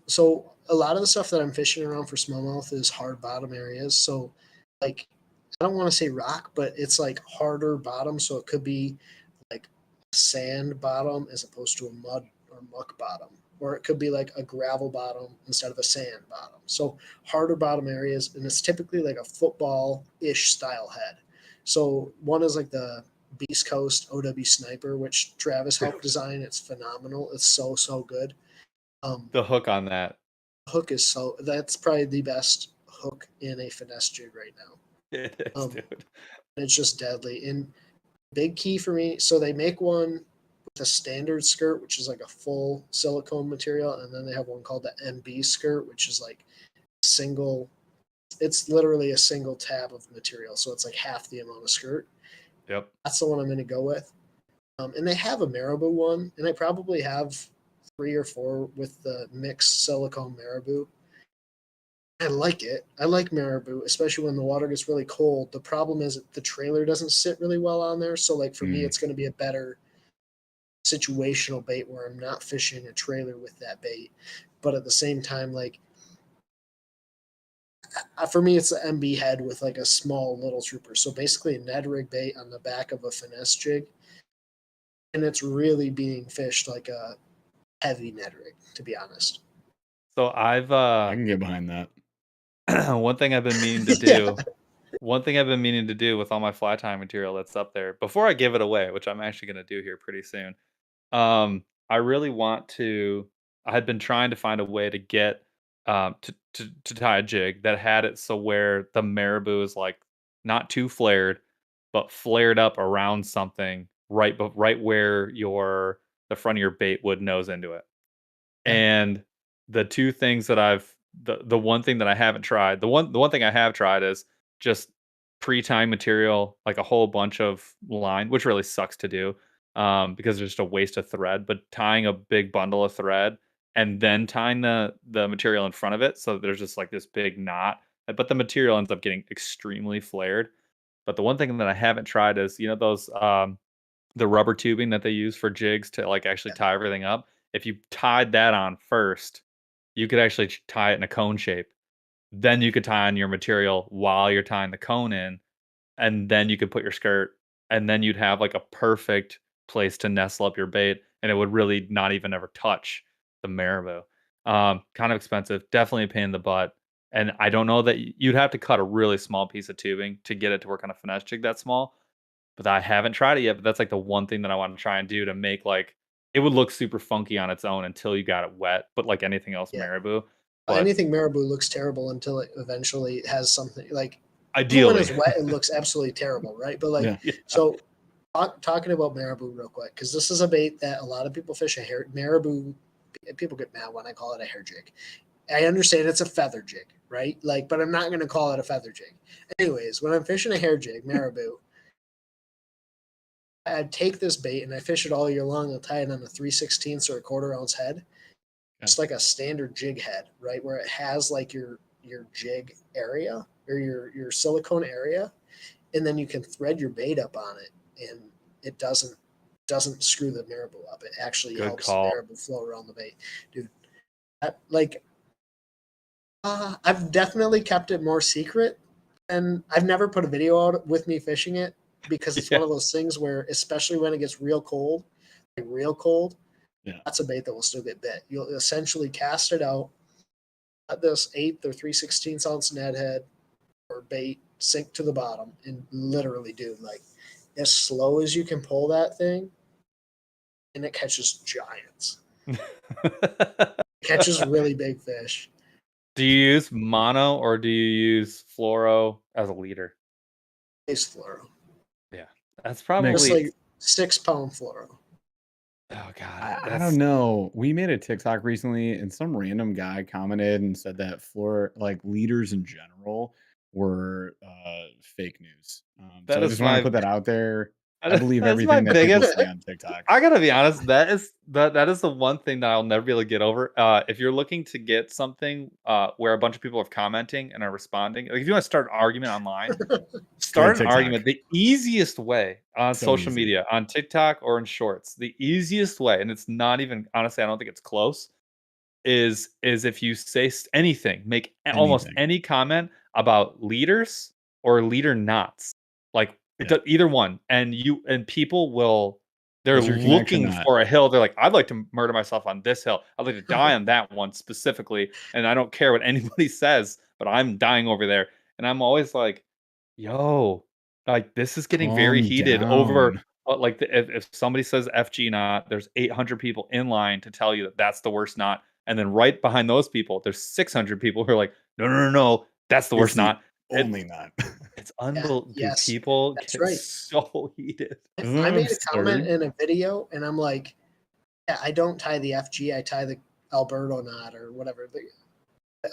So a lot of the stuff that I'm fishing around for smallmouth is hard bottom areas. So like I don't want to say rock, but it's like harder bottom. So it could be like a sand bottom as opposed to a mud or muck bottom. Or it could be like a gravel bottom instead of a sand bottom. So harder bottom areas, and it's typically like a football-ish style head. So one is like the Beast Coast OW Sniper, which Travis helped design. It's phenomenal. It's so good.
The hook on that.
Hook is that's probably the best hook in a finesse jig right now.
It is, dude.
It's just deadly. And big key for me, so they make one with a standard skirt, which is like a full silicone material, and then they have one called the MB skirt, which is like single. It's literally a single tab of material, so it's like half the amount of skirt.
Yep.
That's the one I'm going to go with. And they have a marabou one, and I probably have 3 or 4 with the mixed silicone marabou. I like it. I like marabou, especially when the water gets really cold. The problem is the trailer doesn't sit really well on there. So, like for me, it's going to be a better situational bait where I'm not fishing a trailer with that bait. But at the same time, like for me, it's an MB head with like a small little trooper. So basically, a Ned rig bait on the back of a finesse jig, and it's really being fished like a heavy Ned rig, to be honest.
So
I can get behind that.
one thing I've been meaning to do. One thing I've been meaning to do with all my fly tying material that's up there before I give it away, which I'm actually going to do here pretty soon. I really want to. I had been trying to find a way to get to tie a jig that had it so where the marabou is like not too flared, but flared up around something right where the front of your bait would nose into it.
Yeah.
And the two things that the one thing that I haven't tried, the one thing I have tried is just pre-tying material, like a whole bunch of line, which really sucks to do because it's just a waste of thread. But tying a big bundle of thread and then tying the material in front of it, so there's just like this big knot. But the material ends up getting extremely flared. But the one thing that I haven't tried is those the rubber tubing that they use for jigs to like actually tie everything up. If you tied that on first, you could actually tie it in a cone shape. Then you could tie on your material while you're tying the cone in, and then you could put your skirt, and then you'd have like a perfect place to nestle up your bait, and it would really not even ever touch the marabou. Kind of expensive, definitely a pain in the butt. And I don't know that you'd have to cut a really small piece of tubing to get it to work on a finesse jig that small. But I haven't tried it yet, but that's, like, the one thing that I wanna try and do to make, like it would look super funky on its own until you got it wet, but like anything else
Yeah.
marabou. But
Anything marabou looks terrible until it eventually has something like even when
ideally.
it's wet, it looks absolutely terrible, right? But like,
Yeah.
so talking about marabou real quick, because this is a bait that a lot of people fish a hair marabou. People get mad when I call it a hair jig. I understand it's a feather jig, right? Like, but I'm not going to call it a feather jig. Anyways, when I'm fishing a hair jig, marabou, I take this bait and I fish it all year long. I'll tie it on a 3/16 or a quarter ounce head. It's like a standard jig head, right? Where it has like your jig area or your silicone area, and then you can thread your bait up on it, and it doesn't screw the marabou up. It actually
Good
helps
call.
the marabou flow around the bait, dude. Like, I've definitely kept it more secret, and I've never put a video out with me fishing it because it's one of those things where, especially when it gets real cold, like real cold,
Yeah.
that's a bait that will still get bit. You'll essentially cast it out, Let this 1/8 or 3/16 ounce Ned head or bait sink to the bottom, and literally, dude, like as slow as you can pull that thing, and it catches giants. It catches really big fish.
Do you use mono or do you use fluoro as a leader?
It's fluoro.
Yeah, that's
Just
probably.
like 6-pound fluoro.
Oh god,
I
that's
don't know. We made a TikTok recently, and some random guy commented and said that leaders in general were fake news. So
that
I
is
just want to
my
put that out there. I believe
that's my
everything that people
biggest.
say on TikTok.
I gotta be honest. That is the one thing that I'll never be able to get over. If you're looking to get something where a bunch of people are commenting and are responding, like if you want to start an argument online,
Go to
start an
TikTok.
argument. The easiest way on
So
social
easy.
media, on TikTok or in Shorts, the easiest way, and it's not even honestly, I don't think it's close, is if you say anything, make almost
Anything.
any comment about leaders or leader knots, like
Yeah.
either one, and people will. They're
What's your connection
looking
knot?
for a hill. They're like, I'd like to murder myself on this hill. I'd like to die on that one specifically, and I don't care what anybody says, but I'm dying over there. And I'm always like, yo, like this is getting very
Calm
heated over
down.
like if somebody says FG knot, there's 800 people in line to tell you that that's the worst knot, and then right behind those people, there's 600 people who are like, no, that's the
It's
worst
the
knot.
only knot.
It's unbelievable. Dude,
yes,
people
that's
get
right.
so heated.
Isn't
I
that
made a comment
absurd?
in a video, and I'm like, yeah, I don't tie the FG, I tie the Alberto knot or whatever, the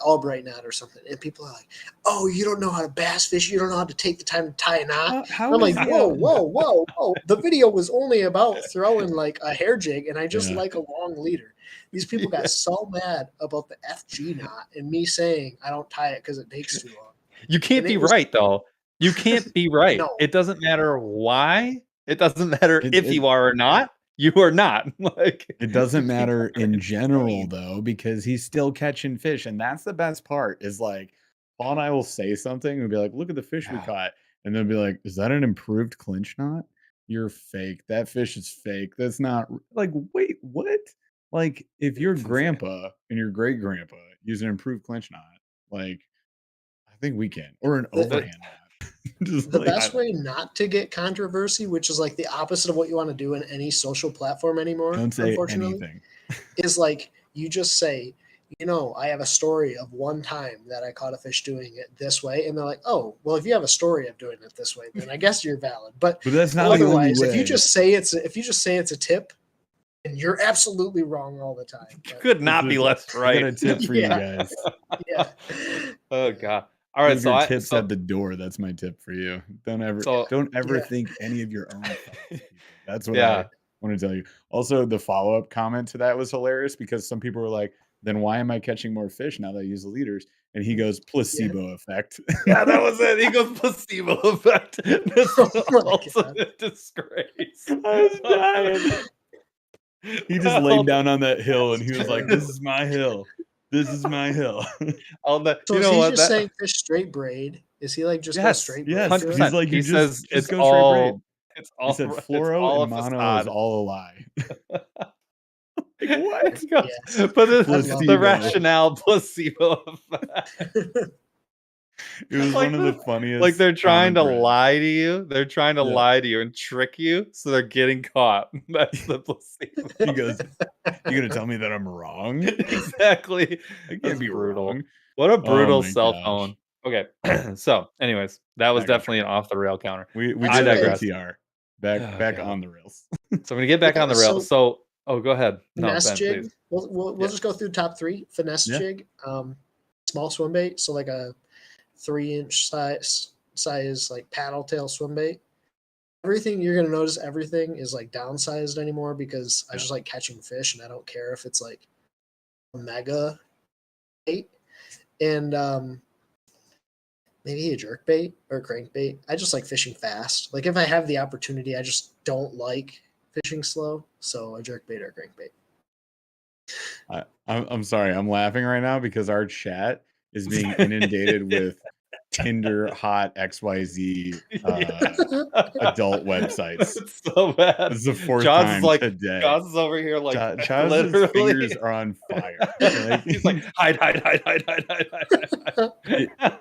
Albright knot or something. And people are like, oh, you don't know how to bass fish, you don't know how to take the time to tie a knot.
How
I'm
does
like,
he
whoa. The video was only about throwing like a hair jig, and I just
Yeah.
like a long leader. These people got so mad about the FG knot and me saying I don't tie it because it takes too long.
You can't
And
be
it was-
right though. You can't be right.
No.
It doesn't matter why. It doesn't matter
It-
if
it-
you are or not. You are not. Like
It doesn't matter in
insane.
general though, because he's still catching fish, and that's the best part. Is like Paul and I will say something and be like, "Look at the fish we
Yeah.
caught," and they'll be like, "Is that an improved clinch knot? You're fake. That fish is fake. That's not like. Wait, what? Like if your
It's insane.
grandpa and your great grandpa use an improved clinch knot, like I think we can, or an
The-
overhand knot. Just
The
like,
best way not to get controversy, which is like the opposite of what you want to do in any social platform anymore,
don't say
unfortunately,
anything.
is like you just say, I have a story of one time that I caught a fish doing it this way, and they're like, oh, well, if you have a story of doing it this way, then I guess you're valid. But
But that's not the only
otherwise,
way.
if you just say it's a tip, and you're absolutely wrong all the time.
You
But,
could not be less
I got a
right.
tip for you
Yeah.
guys.
yeah,
Oh god. All right,
Leave
so
your
I
tips
so,
at the door. That's my tip for you. Don't ever
So-
don't ever
Yeah.
think any of your own thoughts, people. That's what
Yeah.
I want to tell you. Also, the follow-up comment to that was hilarious because some people were like, then why am I catching more fish now that I use the leaders? And he goes, placebo effect.
yeah, that was it. He goes placebo effect. This
Oh
is
my
ultimate disgrace.
I was dying. He just laid down on that hill and he was like, this is my hill. This is my hill.
On the,
So
you
is
know
he
what?
just saying fish straight braid? Is he like just go
Yes,
straight
Yes.
braid?
100%.
He's like,
He
you
says
just
it's
go straight braid.
all. It's
He
all.
said
It's
fluoro
all
and
a
mono
facade.
is all a lie. Like, what?
He goes,
Yes.
but the
Placebo.
rationale placebo effect.
It was
Like
one of the
this-
funniest.
Like they're trying to
common threads.
lie to you. They're trying to
Yeah.
lie to you and trick you, so they're getting caught. That's the placebo.
He goes, "You gonna tell me that I'm wrong?
Exactly.
I can't
That's
be
brutal.
wrong."
What a brutal
my
cell
gosh.
phone. Okay. So, anyways, that was
Back on
definitely an off the rail counter.
We
That's
did
okay.
that OTR. Back
Oh,
back
God.
on the rails.
So I'm gonna get back
Yeah,
on the rails. So, go ahead. No,
Finesse
Ben,
jig.
please.
We'll
Yeah.
just go through top 3. Finesse
Yeah.
jig, small swim bait, so like a 3-inch size like paddle tail swim bait. Everything you're gonna notice, everything is like downsized anymore because I
Yeah.
just like catching fish, and I don't care if it's like a mega bait and maybe a jerk bait or crankbait. I just like fishing fast. Like if I have the opportunity, I just don't like fishing slow. So a jerk bait or crankbait.
I'm sorry. I'm laughing right now because our chat is being inundated with Tinder, hot XYZ
Yeah.
adult websites.
It's so bad.
This is the fourth
Jaws
time
is like
today.
Jaws is over here like
Chaz's
literally.
fingers are on fire. Like,
He's like hide.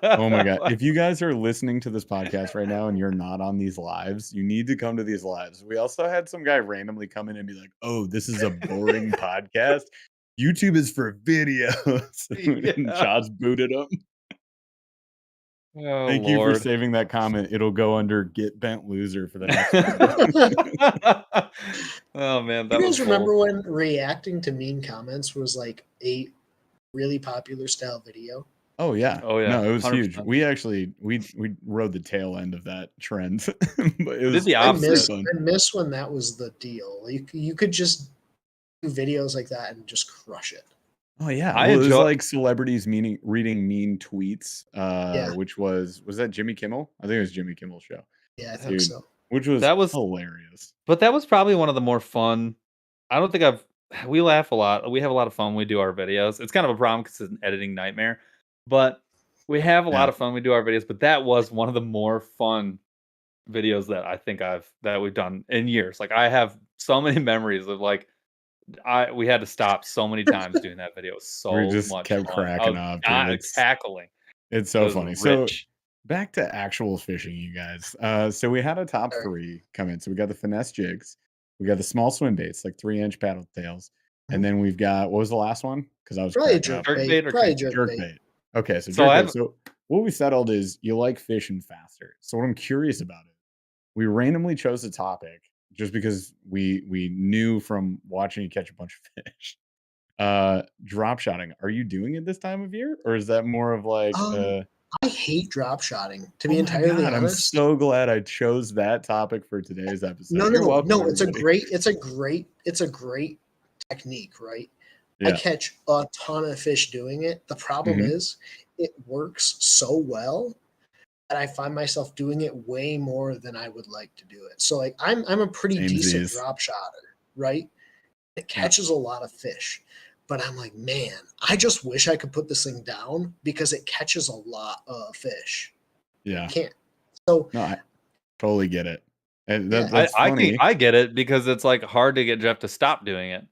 oh my god! If you guys are listening to this podcast right now and you're not on these lives, you need to come to these lives. We also had some guy randomly come in and be like, "Oh, this is a boring podcast. YouTube is for videos." And
Yeah.
Chaz booted him.
Oh
Thank you for
Lord.
saving that comment. It'll go under "Get Bent Loser" for the next one.
Oh man, that
You
was
guys remember
cool.
when reacting to mean comments was like a really popular style video?
Oh yeah.
Oh yeah,
No, it was huge.
100%.
We actually we rode the tail end of that trend. But it
Did
was
the
I
opposite.
miss
fun.
I miss when that was the deal. You could just do videos like that and just crush it.
Oh yeah.
I
Well, it was
enjoy-
like celebrities reading mean tweets,
Yeah.
which was that Jimmy Kimmel? I think it was Jimmy Kimmel's show.
Yeah, I think
Dude,
so.
which was
That was-
hilarious.
But that was probably one of the more fun. I don't think we laugh a lot. We have a lot of fun when we do our videos. It's kind of a problem because it's an editing nightmare. But we have a lot
Yeah.
of fun when we do our videos. But that was one of the more fun videos that I think that we've done in years. Like I have so many memories of like we had to stop so many times doing that video. It was so
We just
much
kept
fun.
cracking
I
up,
was
dude. It's
cackling.
It's
It
so
was
funny. So
rich.
back to actual fishing, you guys. So we had a top
Sure.
3 come in. So we got the finesse jigs, we got the small swim baits, like 3-inch paddle tails, and then we've got, what was the last one? Because I was
Probably
cracking up.
Jerk
jerk
bait
bait.
or
Probably
crank-
jerk
Jerk
bait.
bait. Okay, so
So
jerk
I
bait.
have-
So what we settled is you like fishing faster. So what I'm curious about it, we randomly chose a topic just because we knew from watching you catch a bunch of fish. Drop shotting. Are you doing it this time of year, or is that more of like
I hate drop shotting, to be
oh my
entirely
God, I'm
honest.
so glad I chose that topic for today's episode.
No,
You're welcome,
no. It's a
everybody.
great technique, right? I
Yeah.
catch a ton of fish doing it. The problem
Mhm.
is it works so well that I find myself doing it way more than I would like to do it. So like I'm a pretty decent
Samesies.
drop shotter, right? It catches a lot of fish. But I'm like, man, I just wish I could put this thing down because it catches a lot of fish.
Yeah.
I can't. So
No, I totally get it. And
Yeah.
that's funny.
I get it because it's like hard to get Jeff to stop doing it.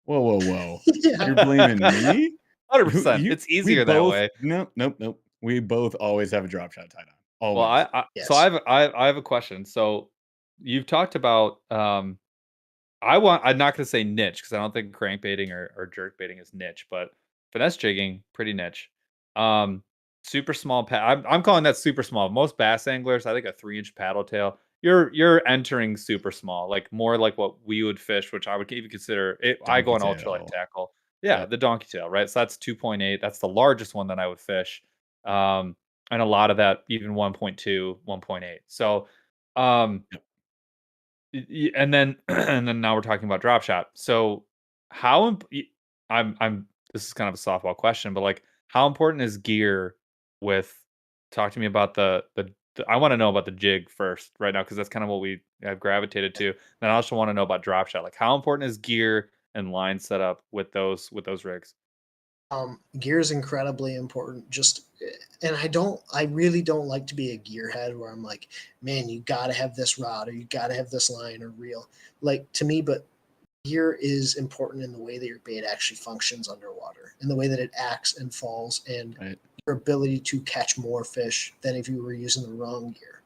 Whoa.
yeah.
You're blaming me?
100%.
You-
It's
we
easier that
both-
way.
Nope. We both always have a drop shot tied on. Always.
Well,
Yes.
so I have a question. So you've talked about I'm not gonna say niche because I don't think crankbaiting or jerk baiting is niche, but finesse jigging, pretty niche. Super small I'm calling that super small. Most bass anglers, I think a 3-inch paddle tail. You're entering super small, like more like what we would fish, which I would even consider it. I go on
Donkey
ultralight
tail.
tackle. Yeah,
Yep.
the donkey tail, right? So that's 2.8. That's the largest one that I would fish. And a lot of that even 1.2, 1.8. So
Yep.
and then and then now we're talking about drop shot. So I'm this is kind of a softball question, but like how important is gear with talk to me about the I want to know about the jig first right now because that's kind of what we have gravitated to. And I also want to know about drop shot. Like how important is gear and line setup with those rigs?
Gear is incredibly important. And I really don't like to be a gearhead where I'm like, man, you got to have this rod or you got to have this line or reel. Like to me, but gear is important in the way that your bait actually functions underwater, in the way that it acts and falls, and
Right.
your ability to catch more fish than if you were using the wrong gear.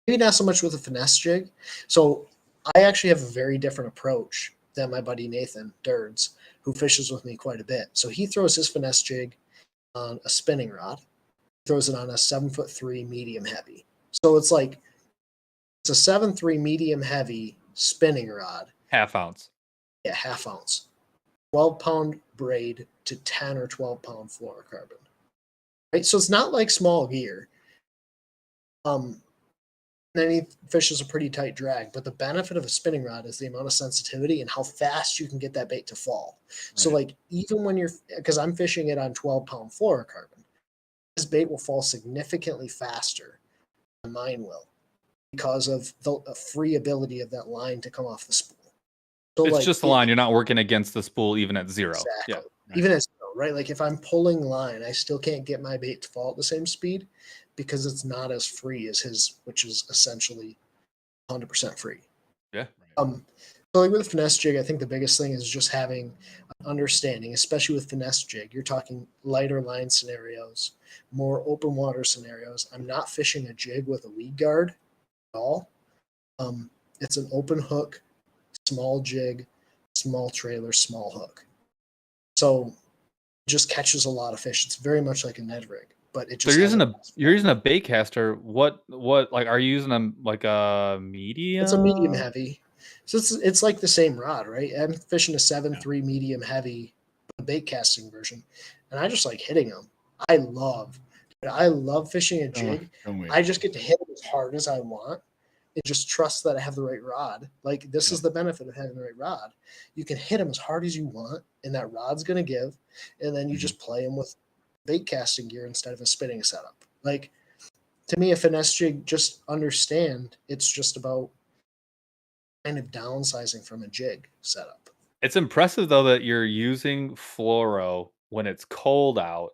Maybe not so much with a finesse jig. So I actually have a very different approach than my buddy Nathan Durds, who fishes with me quite a bit. So he throws his finesse jig on a spinning rod, throws it on a 7'3" medium heavy. So it's like it's a 7'3" medium heavy spinning rod.
Half ounce.
Yeah, half ounce. 12-pound braid to 10 or 12-pound fluorocarbon. Right? So it's not like small gear. Then he fishes a pretty tight drag, but the benefit of a spinning rod is the amount of sensitivity and how fast you can get that bait to fall. So
Right.
like even when because I'm fishing it on 12-pound fluorocarbon, this bait will fall significantly faster than mine will because of the free ability of that line to come off the spool. So
It's
like
just the line. You're not working against the spool even at zero.
Exactly.
Yeah.
Right.
Even as right? Like if I'm pulling line, I still can't get my bait to fall at the same speed because it's not as free as his, which is essentially 100% free.
Yeah.
So like with a finesse jig, I think the biggest thing is just having an understanding, especially with finesse jig. You're talking lighter line scenarios, more open water scenarios. I'm not fishing a jig with a weed guard at all. It's an open hook, small jig, small trailer, small hook. So it just catches a lot of fish. It's very much like a Ned rig, but it
So
just
you're using a bait caster. What like are you using them like a medium?
it's a medium heavy. So it's like the same rod, right? I'm fishing a 7.3 medium heavy bait casting version, and I just like hitting them. I love fishing a jig. I just get to hit them as hard as I want and just trust that I have the right rod. Like this is the benefit of having the right rod. You can hit them as hard as you want, and that rod's gonna give, and then you just play them with bait casting gear instead of a spinning setup. Like to me, a finesse jig, just understand it's just about kind of downsizing from a jig setup.
It's impressive though that you're using fluoro when it's cold out,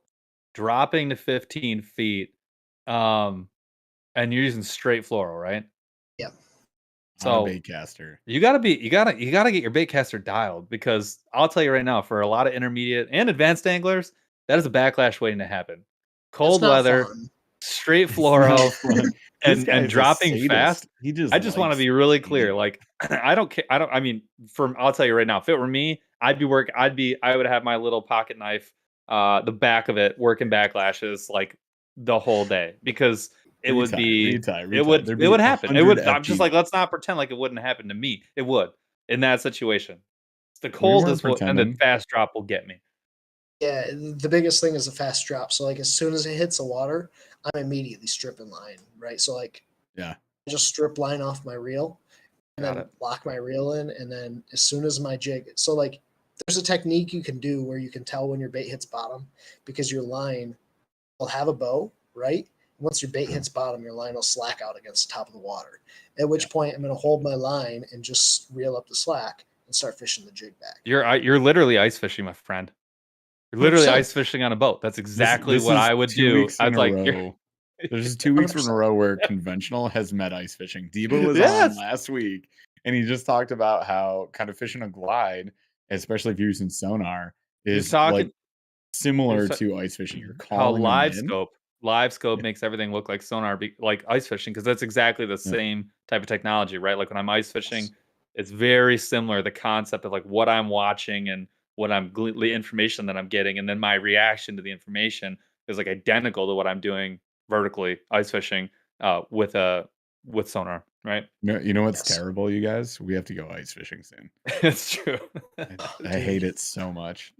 dropping to 15 feet, and you're using straight fluoro, right?
Yeah.
On a
So
bait caster.
you gotta get your bait caster dialed, because I'll tell you right now, for a lot of intermediate and advanced anglers, that is a backlash waiting to happen. Cold
not
weather,
fun.
straight
It's
fluoro,
not fun. This guy
and
is a
dropping
sadist.
fast.
He just
I just want to
likes
be really
eating.
clear. Like I don't care. I mean, I'll tell you right now, if it were me, I would have my little pocket knife, the back of it, working backlashes like the whole day, because it would be,
There'd be
it would happen. It
100
would. I'm just
FG.
like, let's not pretend like it wouldn't happen to me. It would, in that situation. The
We
cold
weren't
is what, and the
pretending.
fast drop will get me.
Yeah, the biggest thing is a fast drop. So like as soon as it hits the water, I'm immediately stripping line, right? So like
Yeah.
I just strip line off my reel and
Got
then
it.
lock my reel in, and then as soon as my jig, so like there's a technique you can do where you can tell when your bait hits bottom because your line will have a bow, right? Once your bait hits bottom, your line will slack out against the top of the water. At which point I'm going to hold my line and just reel up the slack and start fishing the jig back.
You're literally ice fishing, my friend. You're literally
100%.
ice fishing on a boat. That's exactly
This
what
is
I would
2
do.
weeks
I
in
was
a
like,
row. There's 2 weeks in a
100%.
row where conventional has met ice fishing. Debo was on
Yes.
last week, and he just talked about how kind of fishing a glide, especially if you're using sonar, is
talking-
like similar
sa-
to ice fishing. You're
how
calling them in.
live scope
Yeah.
makes everything look like sonar, like ice fishing, because that's exactly the
Yeah.
same type of technology, right? Like when I'm ice fishing, it's very similar. The concept of like what I'm watching and what the information that I'm getting, and then my reaction to the information is like identical to what I'm doing vertically ice fishing, with sonar, right?
You know what's
Yes.
terrible, you guys? We have to go ice fishing soon.
It's true.
I hate it so much.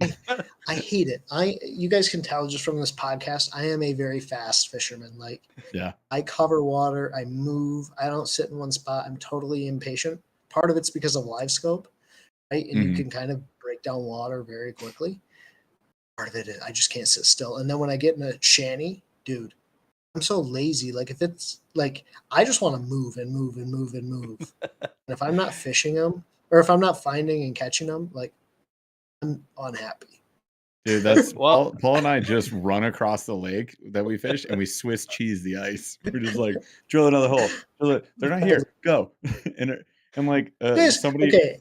I hate it. You guys can tell just from this podcast, I am a very fast fisherman. Like
Yeah.
I cover water, I move, I don't sit in one spot. I'm totally impatient. Part of it's because of live scope, right? And you can kind of break down water very quickly. Part of it is I just can't sit still. And then when I get in a shanty, dude, I'm so lazy. Like if it's like I just want to move and move and move and move. And if I'm not fishing them, or if I'm not finding and catching them, like I'm unhappy.
Dude, that's
Well-
Paul and I just run across the lake that we fish, and we Swiss cheese the ice. We're just like, drill another hole. They're not here. Go. and like somebody.
Okay,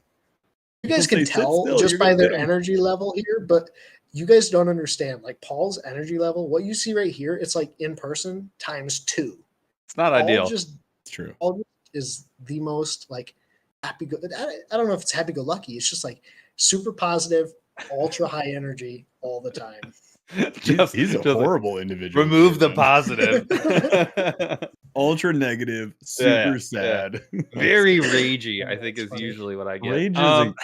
you guys
People
can
say, "Sit
tell
still,
just
you're
by
gonna
their
hit 'em."
energy level here, but you guys don't understand. Like Paul's energy level, what you see right here, it's like in person times 2.
It's not ideal.
It's true.
Paul is the most like happy. I don't know if it's happy go lucky. It's just like super positive, ultra high energy all the time.
He's a horrible individual.
Remove the
man.
positive.
Ultra negative, super sad.
Very ragey, I think,
That's
is
funny.
usually what I get.
Rage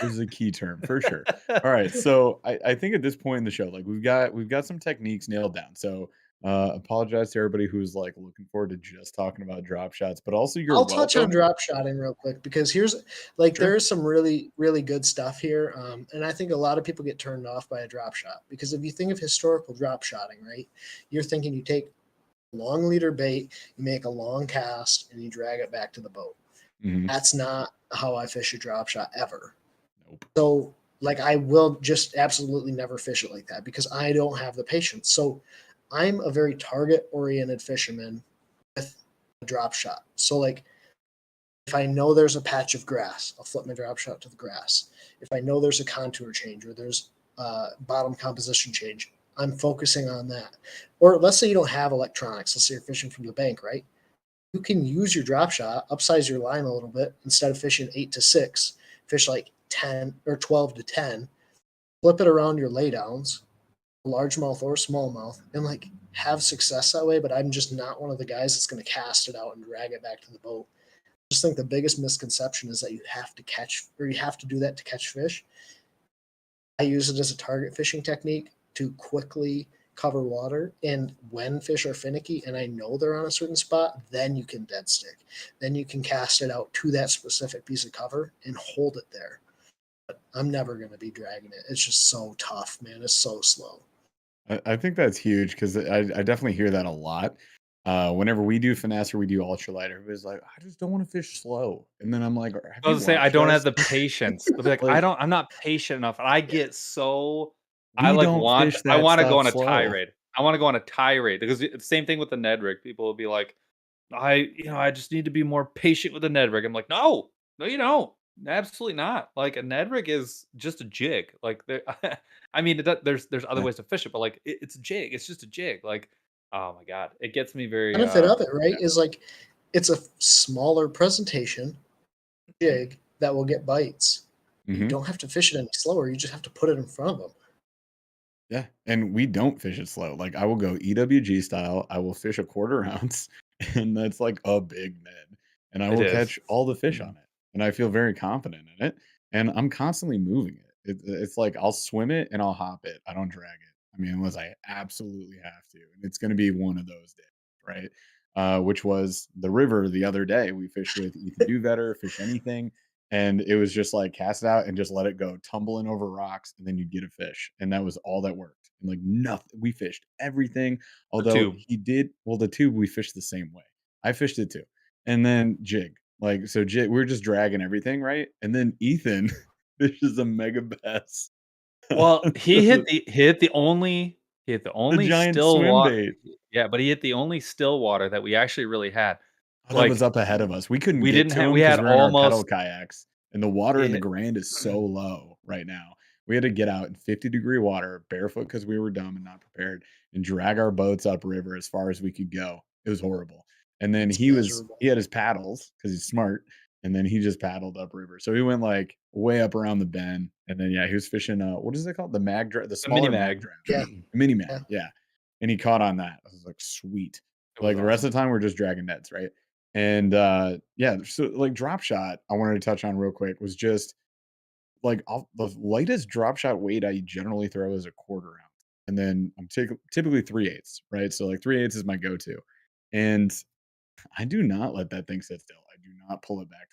is a key term for sure. All right, so I think at this point in the show, like we've got some techniques nailed down. So apologize to everybody who's like looking forward to just talking about drop shots, but also
I'll touch on drop shotting real quick because here's like
Sure.
there is some really really good stuff here, and I think a lot of people get turned off by a drop shot because if you think of historical drop shotting, right, you're thinking you take a long leader bait, you make a long cast, and you drag it back to the boat.
Mhm.
That's not how I fish a drop shot ever.
Nope.
So Like I will just absolutely never fish it like that because I don't have the patience. So I'm a very target oriented fisherman with a drop shot. So like if I know there's a patch of grass, I'll flip my drop shot to the grass. If I know there's a contour change or there's bottom composition change, I'm focusing on that. Or let's say you don't have electronics. Let's say you're fishing from the bank, right? You can use your drop shot, upsize your line a little bit. Instead of fishing 8 to 6, fish like 10 or 12 to 10, flip it around your laydowns, largemouth or smallmouth, and like have success that way. But I'm just not one of the guys that's going to cast it out and drag it back to the boat. I just think the biggest misconception is that you have to catch or you have to do that to catch fish. I use it as a target fishing technique to quickly cover water. And when fish are finicky and I know they're on a certain spot, then you can dead stick. Then you can cast it out to that specific piece of cover and hold it there. But I'm never going to be dragging it. It's just so tough, man. It's so slow.
I think that's huge because I definitely hear that a lot. Whenever we do finesse or we do ultralight, everybody's like, I just don't want to fish slow. And then I'm like, have
I
you
was gonna say I
watched
don't have
us?
the patience. They'll be like,
Like,
I'm not patient enough. And I get so I
we
like
don't fish
I
that
want to go
stuff
on a
slow.
tirade. I want to go on a tirade because it's the same thing with the Ned rig. People will be like, I just need to be more patient with the Ned rig. I'm like, no, you don't. Absolutely not. Like a Ned rig is just a jig. Like I mean, there's other
Yeah.
ways to fish it, but like it's a jig. It's just a jig. Like, oh my god, it gets me very.
Benefit of it, right, is like it's a smaller presentation jig that will get bites. You
hmm
don't have to fish it any slower. You just have to put it in front of them.
Yeah. And we don't fish it slow. Like I will go EWG style. I will fish a quarter ounce, and that's like a big Ned. And I
It
will
is.
catch all the fish on it. And I feel very confident in it. And I'm constantly moving it. It's like I'll swim it and I'll hop it. I don't drag it. I mean, unless I absolutely have to. And it's going to be one of those days, right? Which was the river the other day. We fished with Ethan Do Better, Fish Anything. And it was just like cast it out and just let it go tumbling over rocks, and then you'd get a fish. And that was all that worked. And like nothing, we fished everything.
The
Although
tube.
he did, well, the tube we fished the same way. I fished it too. And then jig. Like, so jig, we are just dragging everything, right? And then Ethan fishes a mega bass.
Well,
the,
he hit the
the
only
giant
still
swim
water.
bait.
Yeah, but he hit the only still water that we actually really had.
Oh, that was
Like
up ahead of us. We couldn't
we
get
didn't
to
have
him
we
because
had
we're in our pedal
almost
kayaks, and the water in the
it,
Grand is so low right now. We had to get out in 50-degree water barefoot because we were dumb and not prepared, and drag our boats upriver as far as we could go. It was horrible. And then
It's
he
miserable.
had his paddles because he's smart, and then he just paddled upriver. So he went like way up around the bend, and then yeah, he was fishing what is it called? The mag dra- the
a mini
smaller mag
mag.
drab,
Yeah,
the mini mag,
yeah.
yeah. And he caught on that. I was like, sweet.
It was
Like the rest
awesome.
of the time, we're just dragging nets, right? And yeah, so like drop shot, I wanted to touch on real quick was just like the lightest drop shot weight I generally throw is a quarter ounce, and then I'm typically 3/8, right? So like 3/8 is my go-to, and I do not let that thing sit still. I do not pull it back.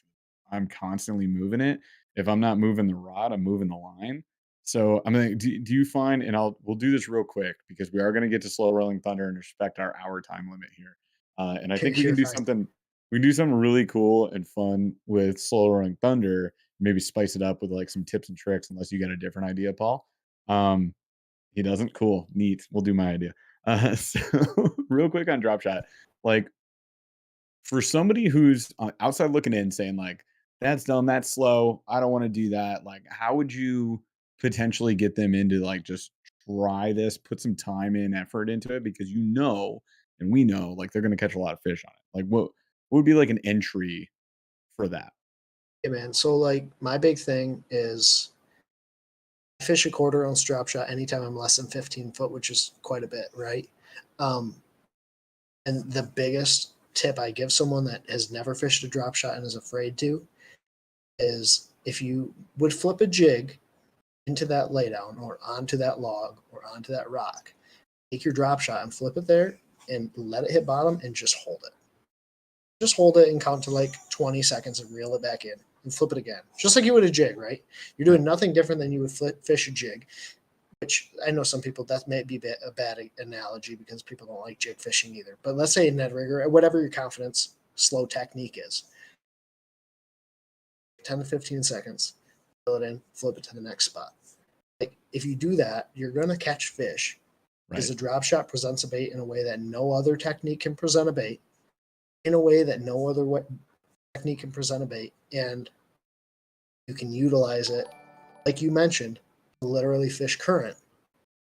I'm constantly moving it. If I'm not moving the rod, I'm moving the line. So I mean, do you find, and we'll do this real quick because we are going to get to slow rolling thunder and respect our hour time limit here. And I think we can
You're
do
fine.
something. We can do something really cool and fun with slow rolling thunder. Maybe spice it up with like some tips and tricks, unless you got a different idea, Paul. Um, he doesn't. Cool, neat. We'll do my idea. So real quick on drop shot, like for somebody who's outside looking in saying like that's dumb, that's slow, I don't want to do that, like how would you potentially get them into like just try this, put some time and effort into it, because and we know like they're going to catch a lot of fish on it. Like what would be like an entry for that?
Yeah, man. So like my big thing is I fish a quarter ounce drop shot anytime I'm less than 15 foot, which is quite a bit, right? Um, and the biggest tip I give someone that has never fished a drop shot and is afraid to is if you would flip a jig into that laydown or onto that log or onto that rock, take your drop shot and flip it there and let it hit bottom and just hold it. Just hold it and count to like 20 seconds and reel it back in and flip it again. Just like you would a jig, right? You're doing nothing different than you would fish a jig, which I know some people, that may be a bad analogy because people don't like jig fishing either. But let's say a Ned rigger, or whatever your confidence slow technique is, 10 to 15 seconds, reel it in, flip it to the next spot. Like if you do that, you're gonna catch fish because
Right.
the drop shot presents a bait in a way that no other technique can present a bait, in a way that no other technique can present a bait, and you can utilize it, like you mentioned, to literally fish current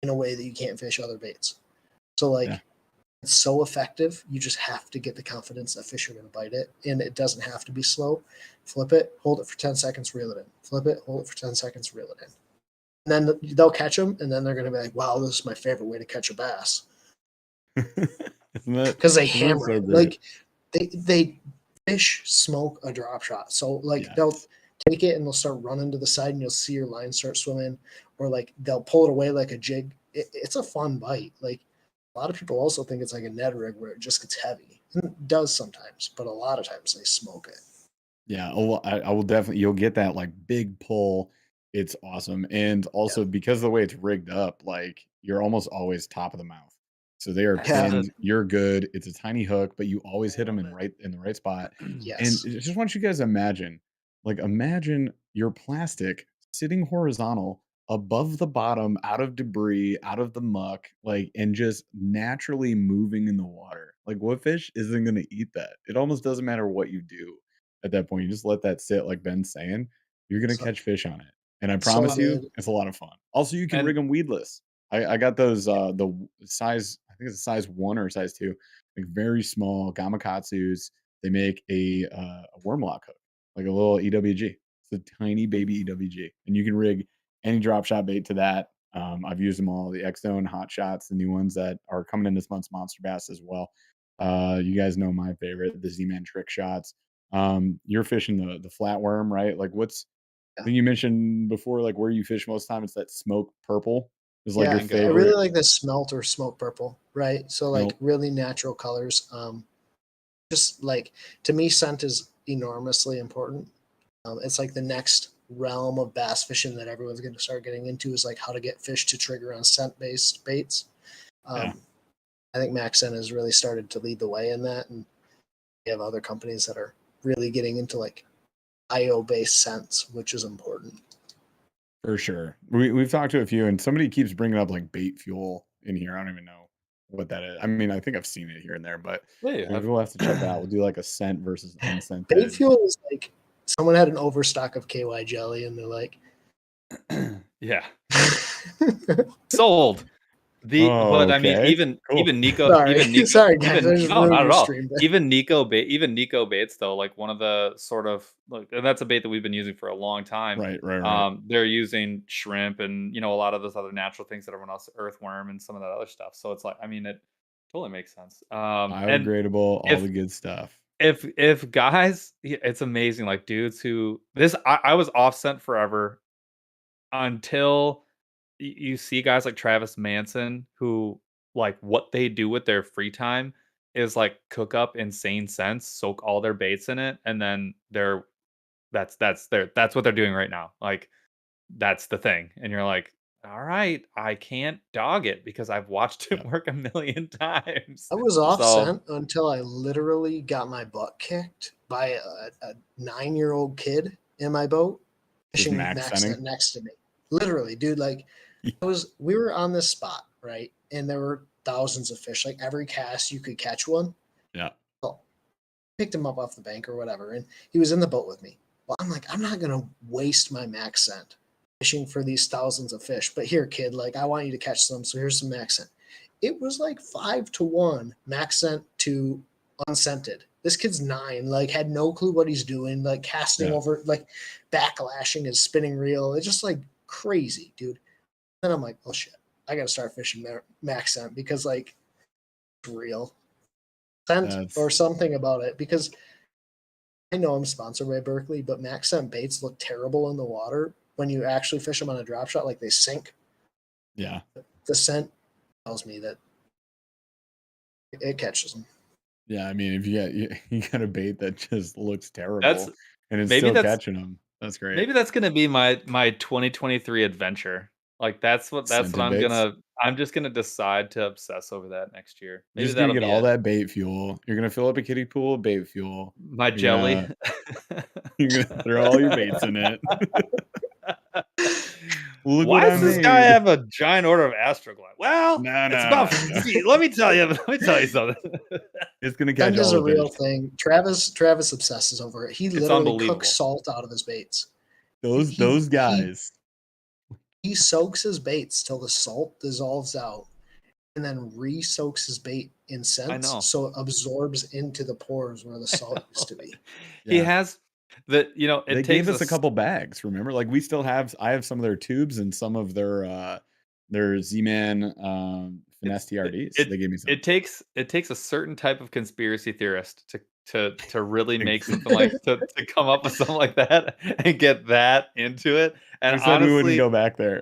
in a way that you can't fish other baits. So like
Yeah.
it's so effective. You just have to get the confidence that fish are going to bite it, and it doesn't have to be slow. Flip it, hold it for 10 seconds, reel it in. Flip it, hold it for 10 seconds, reel it in. And then they'll catch them, and then they're going to be like, "Wow, this is my favorite way to catch a bass,"
Isn't that
because they
isn't that
hammer
so
it.
great?
Like they fish smoke a drop shot. So like
Yeah.
they'll take it and they'll start running to the side, and you'll see your line start swimming, or like they'll pull it away like a jig. It's a fun bite. Like a lot of people also think it's like a Ned rig where it just gets heavy. And it does sometimes, but a lot of times they smoke it.
Yeah, I will definitely you'll get that like big pull. It's awesome. And
Yeah.
also because of the way it's rigged up, like you're almost always top of the mouth. So they are
Yeah.
pinned, you're good. It's a tiny hook, but you always hit them in the right spot. And
Yes.
I just want you guys to imagine, like imagine your plastic sitting horizontal above the bottom, out of debris, out of the muck, like and just naturally moving in the water. Like what fish isn't going to eat that? It almost doesn't matter what you do at that point. You just let that sit, like Ben's saying, you're gonna
So,
catch fish on it. And I
so
promise you,
good.
it's a lot of fun. Also, you can
And
rig them weedless. I got those size, I think it's a size 1 or a size 2, like very small gamakatsus. They make a worm lock hook, like a little EWG. It's a tiny baby EWG, and you can rig any drop shot bait to that. I've used them all, the X Zone hot shots, the new ones that are coming in this month's Monster Bass as well. You guys know my favorite, the Z-Man trick shots. You're fishing the flatworm, right? Like what's I
Yeah.
think you mentioned before, like where you fish most time, it's that smoke purple is like
Yeah.
your
Mango.
I really
favorite
like the smelt or smoke purple, right? So like
smelt.
really natural colors. Just like to me, scent is enormously important. It's like the next realm of bass fishing that everyone's going to start getting into is like how to get fish to trigger on scent based baits.
Yeah,
I think Maxen has really started to lead the way in that, and we have other companies that are really getting into like IO based scents, which is important.
for sure. We've talked to a few, and somebody keeps bringing up like bait fuel in here. I don't even know what that is. I mean, I think I've seen it here and there, but
Yeah, you have.
we'll have to check that out. We'll do like a scent versus
Bait
unscented.
fuel is like someone had an overstock of KY jelly, and they're like,
Yeah. Sold.
Oh,
But I mean,
okay. Cool.
even Nico,
sorry,
even Nico,
sorry guys, I
even
just
no,
ruined
not at
your
all.
stream. But
Even Nico baits though, like one of the sort of like, and that's a bait that we've been using for a long time.
Right.
They're using shrimp and a lot of those other natural things that everyone else, earthworm and some of that other stuff. So it's like, I mean, it totally makes sense. And
Biodegradable, all the
if
good stuff.
if guys, it's amazing. Like dudes who I was off scent forever until you see guys like Travis Manson who like what they do with their free time is like cook up insane scents, soak all their baits in it, and then that's what they're doing right now. Like that's the thing. And you're like, all right, I can't dog it because I've watched it
Yep.
work a million times.
I was off
So
scent until I literally got my butt kicked by a 9-year-old kid in my boat
Just
fishing
max
max
scenting.
scent next to me. Literally, dude, like we were on this spot, right? And there were thousands of fish. Like every cast you could catch one.
Yeah.
Well, picked him up off the bank or whatever, and he was in the boat with me. Well, I'm like, I'm not gonna waste my max scent fishing for these thousands of fish. But here, kid, like I want you to catch some, so here's some max scent. It was like 5-1 max scent to unscented. This kid's 9, like had no clue what he's doing, like casting
Yeah.
over, like backlashing his spinning reel. It's just like crazy, dude. Then I'm like, oh shit, I gotta start fishing max scent because like it's real scent or
That's
something about it. Because I know I'm sponsored by Berkeley, but max scent baits look terrible in the water when you actually fish them on a drop shot, like they sink.
yeah.
The scent tells me that it catches them.
Yeah, I mean, if you got a bait that just looks
that's
terrible and it's
maybe
still
that's
catching them, that's great.
maybe that's gonna be my 2023 adventure. Like that's what
Scented baits.
I'm just gonna decide to obsess over that next year.
You're
Maybe
just gonna
that'll
get
be
all
it.
that bait fuel. You're gonna fill up a kiddie pool of bait fuel.
My
You're
jelly.
gonna you're gonna throw all your baits in it. Look
Why
what I
does this guy
made.
have a giant order of Astroglide? Well,
No,
it's
no,
about.
no, no.
See, let me tell you something.
It's gonna catch
Send is
all
a
the
real
fish.
thing. Travis obsesses over it. He
It's
literally
unbelievable.
cooks salt out of his baits.
Those guys.
He soaks his baits till the salt dissolves out, and then re-soaks his bait in
I
scents,
know.
so it absorbs into the pores where the salt used to be.
He
Yeah.
has the.
They
It
gave
takes
us a couple bags, remember? Like we still have I have some of their tubes and some of their Z-Man finesse TRDs. They gave me some.
It takes a certain type of conspiracy theorist to really make
Ex-
something like to come up with something like that and get that into it. And
We said we wouldn't
honestly,
go back there.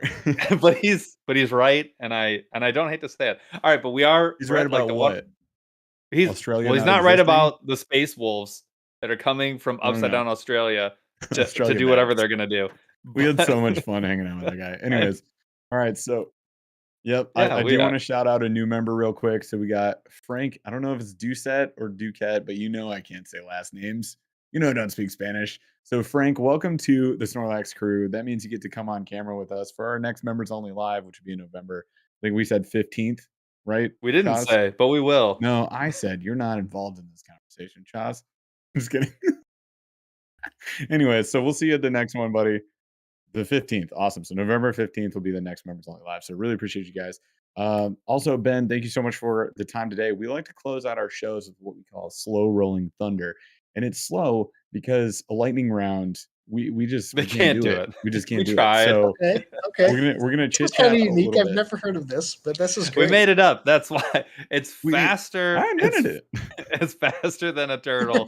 but he's right, and I don't hate to say it. All right, but we're
He's right
at like
about
the
what?
one.
Australia
He's
not
not right
existing?
about the space wolves that are coming from
I don't
upside
know.
down Australia to
Australia
do whatever
bats.
they're gonna do.
We had so much
But-
fun hanging out with that guy. Anyways, all right. So, yep,
yeah,
I
we
do want to shout out a new member real quick. So we got Frank. I don't know if it's Doucette or Duquette, but I can't say last names. I don't speak Spanish. So Frank, welcome to the Snorlax crew. That means you get to come on camera with us for our next members only live, which will be in November. I think we said 15th, right?
we didn't
Chaz?
say, but we will.
No, I said you're not involved in this conversation, Chaz. I'm just kidding. Anyway, so we'll see you at the next one, buddy. The 15th. Awesome. So November 15th will be the next members only live. So really appreciate you guys. Also, Ben, thank you so much for the time today. We like to close out our shows with what we call slow rolling thunder. And it's slow because a lightning round, we just
They
we
can't do
it.
it.
We just
We
can't do it.
tried.
So
Okay.
we're gonna
This
chit
is kind
chat
of
a
unique.
little
I've
bit.
never heard of this, but this is
We
great.
made it up. That's why it's
I
faster.
invented it.
It's faster than a turtle,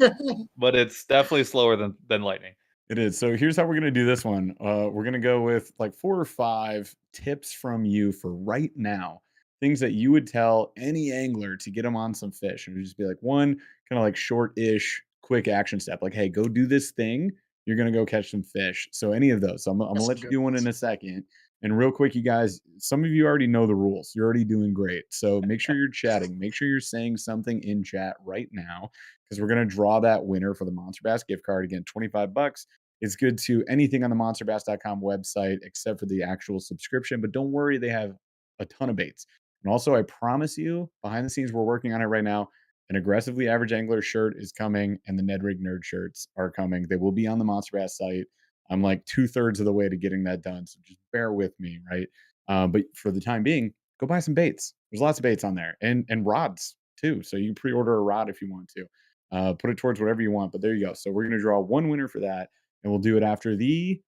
but it's definitely slower than lightning.
It is. So here's how we're going to do this one. We're going to go with like 4 or 5 tips from you for right now. Things that you would tell any angler to get them on some fish. And it would just be like one kind of like short-ish, quick action step. Like, hey, go do this thing. You're going to go catch some fish. So any of those. So I'm going to
That's
let
some
you
good
do one in
ones.
a second. And real quick, you guys, some of you already know the rules. You're already doing great. So make sure you're chatting. Make sure you're saying something in chat right now because we're going to draw that winner for the Monster Bass gift card. Again, $25. It's good to anything on the monsterbass.com website except for the actual subscription. But don't worry, they have a ton of baits. And also, I promise you, behind the scenes, we're working on it right now. An aggressively average angler shirt is coming, and the Ned Rig Nerd shirts are coming. They will be on the Monster Bass site. I'm like 2/3 of the way to getting that done. So just bear with me, right? But for the time being, go buy some baits. There's lots of baits on there and rods too. So you can pre-order a rod if you want to. Put it towards whatever you want. But there you go. So we're going to draw one winner for that. And we'll do it after the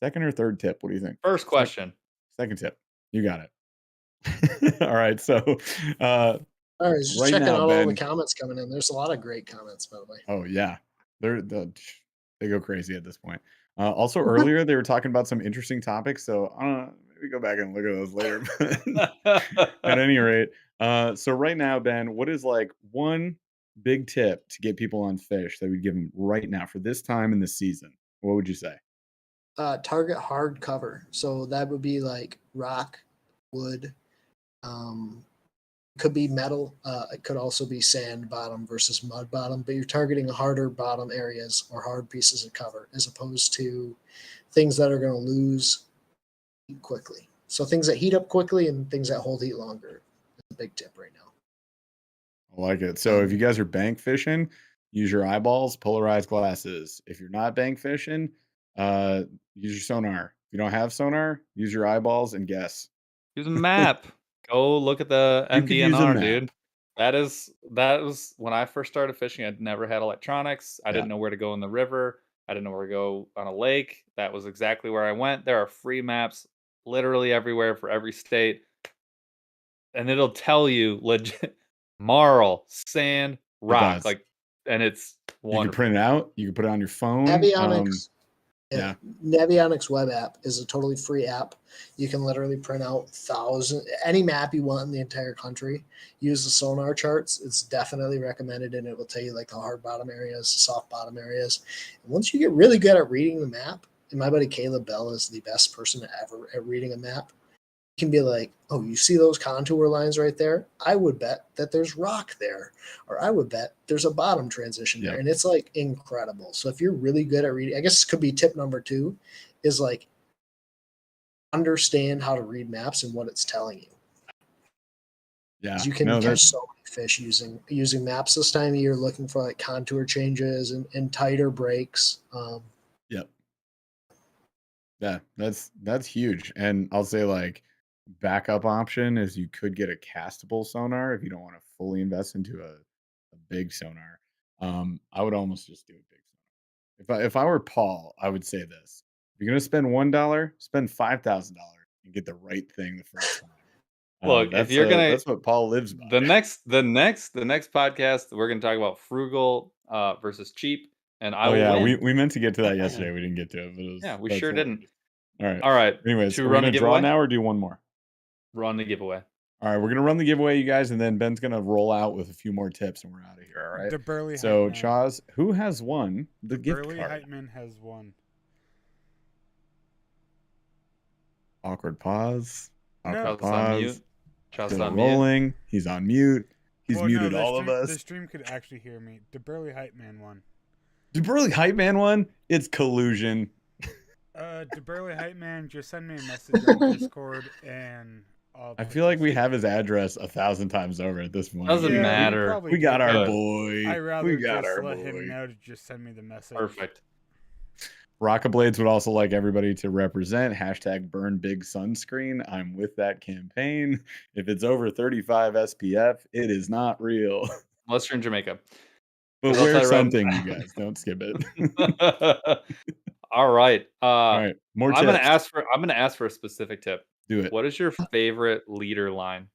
second or third tip. What do you think?
First question.
Second tip. You got it. All right. So
All right, just
right
checking
now,
out all the
Ben.
comments coming in. There's a lot of great comments, by the way.
Oh yeah. They go crazy at this point. Also earlier they were talking about some interesting topics. So I don't know, maybe go back and look at those later. At any rate, so right now, Ben, what is like one big tip to get people on fish that we'd give them right now for this time in the season? What would you say?
Target hard cover. So that would be like rock, wood, could be metal. It could also be sand bottom versus mud bottom, but you're targeting harder bottom areas or hard pieces of cover as opposed to things that are going to lose heat quickly. So things that heat up quickly and things that hold heat longer is a big tip right now.
I like it. So if you guys are bank fishing, use your eyeballs, polarized glasses. If you're not bank fishing, use your sonar. If you don't have sonar, use your eyeballs and guess.
Use a map. Go look at the
You could use a
MDNR,
map.
dude. That was when I first started fishing. I'd never had electronics. I
Yeah.
didn't know where to go in the river. I didn't know where to go on a lake. That was exactly where I went. There are free maps literally everywhere for every state. And it'll tell you legit marl, sand, rock.
does.
Like, and it's
You can
wonderful.
print it out. You can put it on your phone.
Navionics,
yeah.
Navionics web app is a totally free app. You can literally print out any map you want in the entire country. Use the sonar charts. It's definitely recommended, and it will tell you like the hard bottom areas, the soft bottom areas. And once you get really good at reading the map, and my buddy Caleb Bell is the best person ever at reading a map, you can be like, oh, you see those contour lines right there? I would bet that there's rock there, or I would bet there's a bottom transition there.
Yep.
And it's like incredible. So if you're really good at reading, I guess this could be tip number 2 is like understand how to read maps and what it's telling you.
Yeah.
You can
No,
catch
that's
so many fish using maps this time of year, looking for like contour changes and tighter breaks.
yep. Yeah, that's huge. And I'll say like backup option is you could get a castable sonar if you don't want to fully invest into a big sonar. I would almost just do a big sonar. If I were Paul, I would say this. If you're gonna spend $1, spend $5,000 and get the right thing the first time.
Look, if you're gonna
That's what Paul lives by.
the next podcast, we're gonna talk about frugal versus cheap, and I
Oh
will
yeah,
win.
we meant to get to that yesterday. We didn't get to it, but
Yeah, we
that's
sure didn't.
hilarious. All right.
All right,
Anyways,
should
are
we
we
run the
gonna draw
giveaway?
now or do one more?
Run the giveaway.
All right, we're gonna run the giveaway, you guys, and then Ben's gonna roll out with a few more tips, and we're out of here. All right.
The Burley
So,
Hype Man.
Chaz, who has won the gift
Burley
card?
Hype Man has won.
Awkward pause.
No.
Awkward
Charles is on mute.
pause.
Charles is
Still
on mute.
rolling. He's on mute. He's
Well,
muted
no,
all of
The
us.
stream could actually hear me. The Burley Hype Man won.
Did Burley Hype Man won? It's collusion.
The Burley Hype Man, just send me a message on Discord and I'll
I
put
feel like
this
we
in.
have his address 1,000 times over at this point.
Doesn't
Yeah,
matter.
probably
We got
do,
our
but
boy.
I rather
We got
just
our
let him
boy.
know to just send me the message.
Perfect.
Rockablades would also like everybody to represent hashtag burn big sunscreen. I'm with that campaign. If it's over 35 SPF, it is not real.
Unless you're in Jamaica.
But
I'll
wear
tell you right-
something, you guys. Don't skip it.
All right.
All right. More
I'm
tips.
gonna ask for a specific tip.
Do it.
What is your favorite leader line?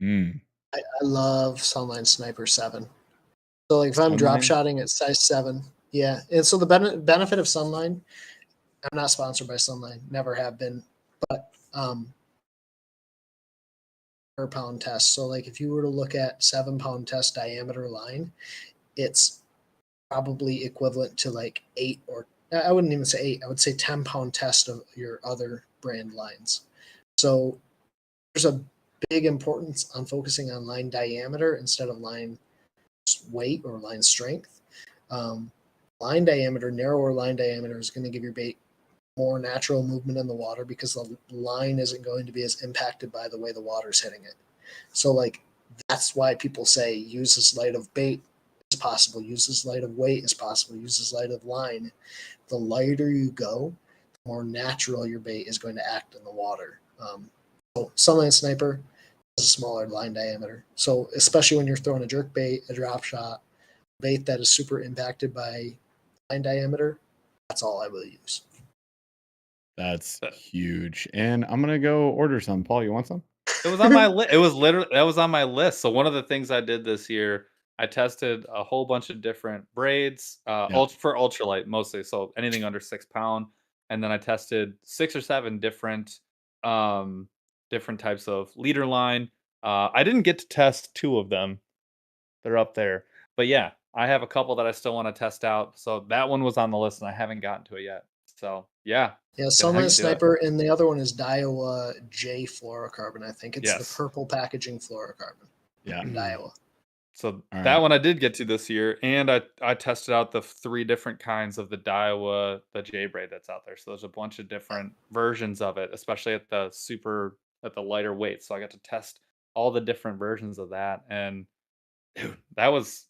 I love Sunline Sniper 7. So like if I'm drop
Sunline?
shotting at size 7, yeah. And so the benefit of Sunline, I'm not sponsored by Sunline, never have been, but per pound test. So like if you were to look at 7-pound test diameter line, it's probably equivalent to like 8, or I wouldn't even say 8, I would say 10-pound test of your other brand lines. So there's a big importance on focusing on line diameter instead of line weight or line strength. Line diameter, narrower line diameter is going to give your bait more natural movement in the water because the line isn't going to be as impacted by the way the water's hitting it. So like that's why people say use as light of bait as possible, use as light of weight as possible, use as light of line. The lighter you go, the more natural your bait is going to act in the water. So Sunline Sniper has a smaller line diameter. So especially when you're throwing a jerk bait, a drop shot, bait that is super impacted by line diameter, that's all I will use.
That's huge. And I'm going to go order some. Paul, you want some?
It was on my list. It was literally that was on my list. So one of the things I did this year, I tested a whole bunch of different braids, for ultralight mostly. So anything under 6 pound, and then I tested 6 or 7 different types of leader line. I didn't get to test 2 of them. They're up there, but yeah, I have a couple that I still want to test out. So that one was on the list, and I haven't gotten to it yet. So yeah.
Yeah, Sunline Sniper, and the other one is Daiwa J fluorocarbon. I think it's the purple packaging fluorocarbon.
Yeah,
Daiwa.
So that one I did get to this year, and I tested out the 3 different kinds of the Daiwa, the J braid that's out there. So there's a bunch of different versions of it, especially at the lighter weight. So I got to test all the different versions of that, and dude, that was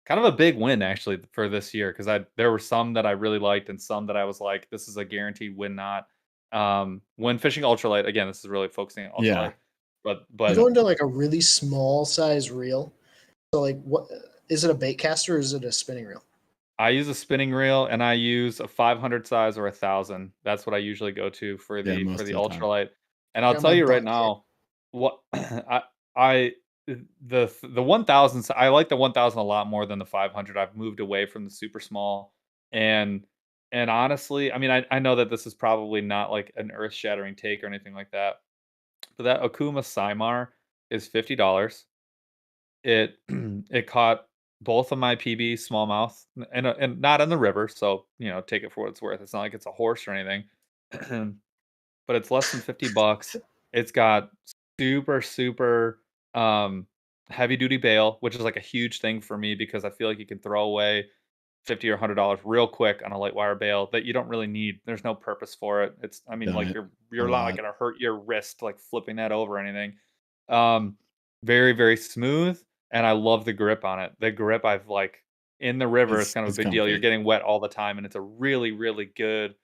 kind of a big win actually for this year because there were some that I really liked and some that I was like, this is a guaranteed win not. When fishing ultralight, again, this is really focusing on ultralight. But
you go into like a really small size reel. So like what is it, a bait caster or is it a spinning reel?
I use a spinning reel and I use a 500 size or 1,000. That's what I usually go to for the ultralight. And I'll tell you right now, what the 1,000, I like the 1,000 a lot more than the 500. I've moved away from the super small, and honestly, I mean, I know that this is probably not like an earth shattering take or anything like that, but that Okuma Saimar is $50. It it caught both of my PB smallmouth and not in the river, so take it for what it's worth. It's not like it's a horse or anything, but it's less than $50. It's got super heavy duty bail, which is like a huge thing for me because I feel like you can throw away $50 or $100 real quick on a light wire bail that you don't really need. There's no purpose for it. It's, I mean,
Done
like
it a
you're not like
lot.
gonna hurt your wrist like flipping that over or anything. Um, very, very smooth, and I love the grip on it. The grip I've like in the river is kind of a
It's
big deal. You're
comfy.
getting wet all the time, and it's a really, really good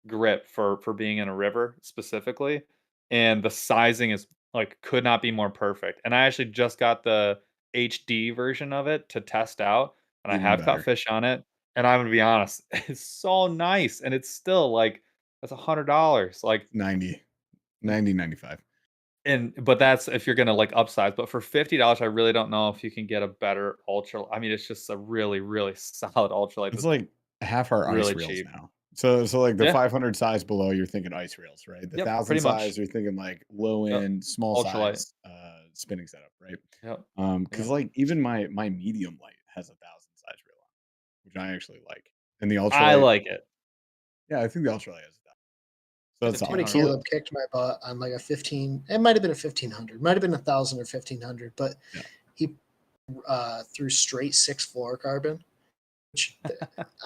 grip for being in a river specifically. And the sizing is like could not be more perfect. And I actually just got the HD version of it to test out, and I
Even
have caught
better.
fish on it. And I'm gonna be honest, it's so nice, and it's still like that's $100. Like
90, 90, 95.
and but that's if you're gonna like upsize. But for $50, I really don't know if you can get a better ultra. I mean, it's just a really, really solid ultralight
It's
that's
like half our ice
really
reels
cheap.
now. So like the
Yeah.
500 size below, you're thinking ice reels, right? The
Yep.
1,000
Pretty much.
size, you're thinking like low
Yep.
end, small
Ultralight.
size spinning setup, right?
Yep.
Because
Yep.
like even my medium light has 1,000 size reel on, which I actually like. And the
I
ultralight,
like it.
yeah, I think the ultralight has 1,000. So that's solid.
Buddy
1,500.
Caleb kicked my butt on like a 15. It might have been a 1,500. Might have been 1,000 or 1,500. But
Yeah.
he threw straight 6 fluorocarbon. Which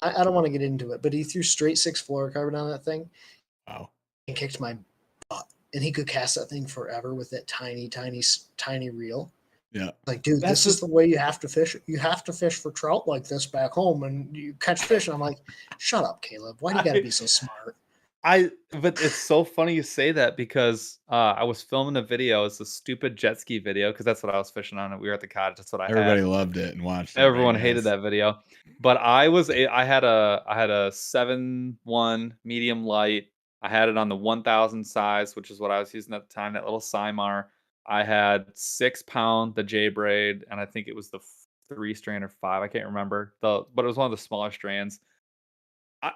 I don't want to get into it, but he threw straight 6 fluorocarbon on that thing
Wow.
and kicked my butt. And he could cast that thing forever with that tiny, tiny, tiny reel.
Yeah.
Like, dude,
That's
this is the way you have to fish. You have to fish for trout like this back home, and you catch fish. And I'm like, shut up, Caleb. Why do you got to be so smart?
But it's so funny you say that because I was filming a video. It's a stupid jet ski video because that's what I was fishing on. And we were at the cottage. That's what I
Everybody
had.
loved it and watched it, right,
Everyone hated
guys?
that video. But I had a 7.1 medium light. I had it on the 1,000 size, which is what I was using at the time. That little Cymar. I had 6 pound the J braid, and I think it was the 3 strand or 5. I can't remember but it was one of the smaller strands. I,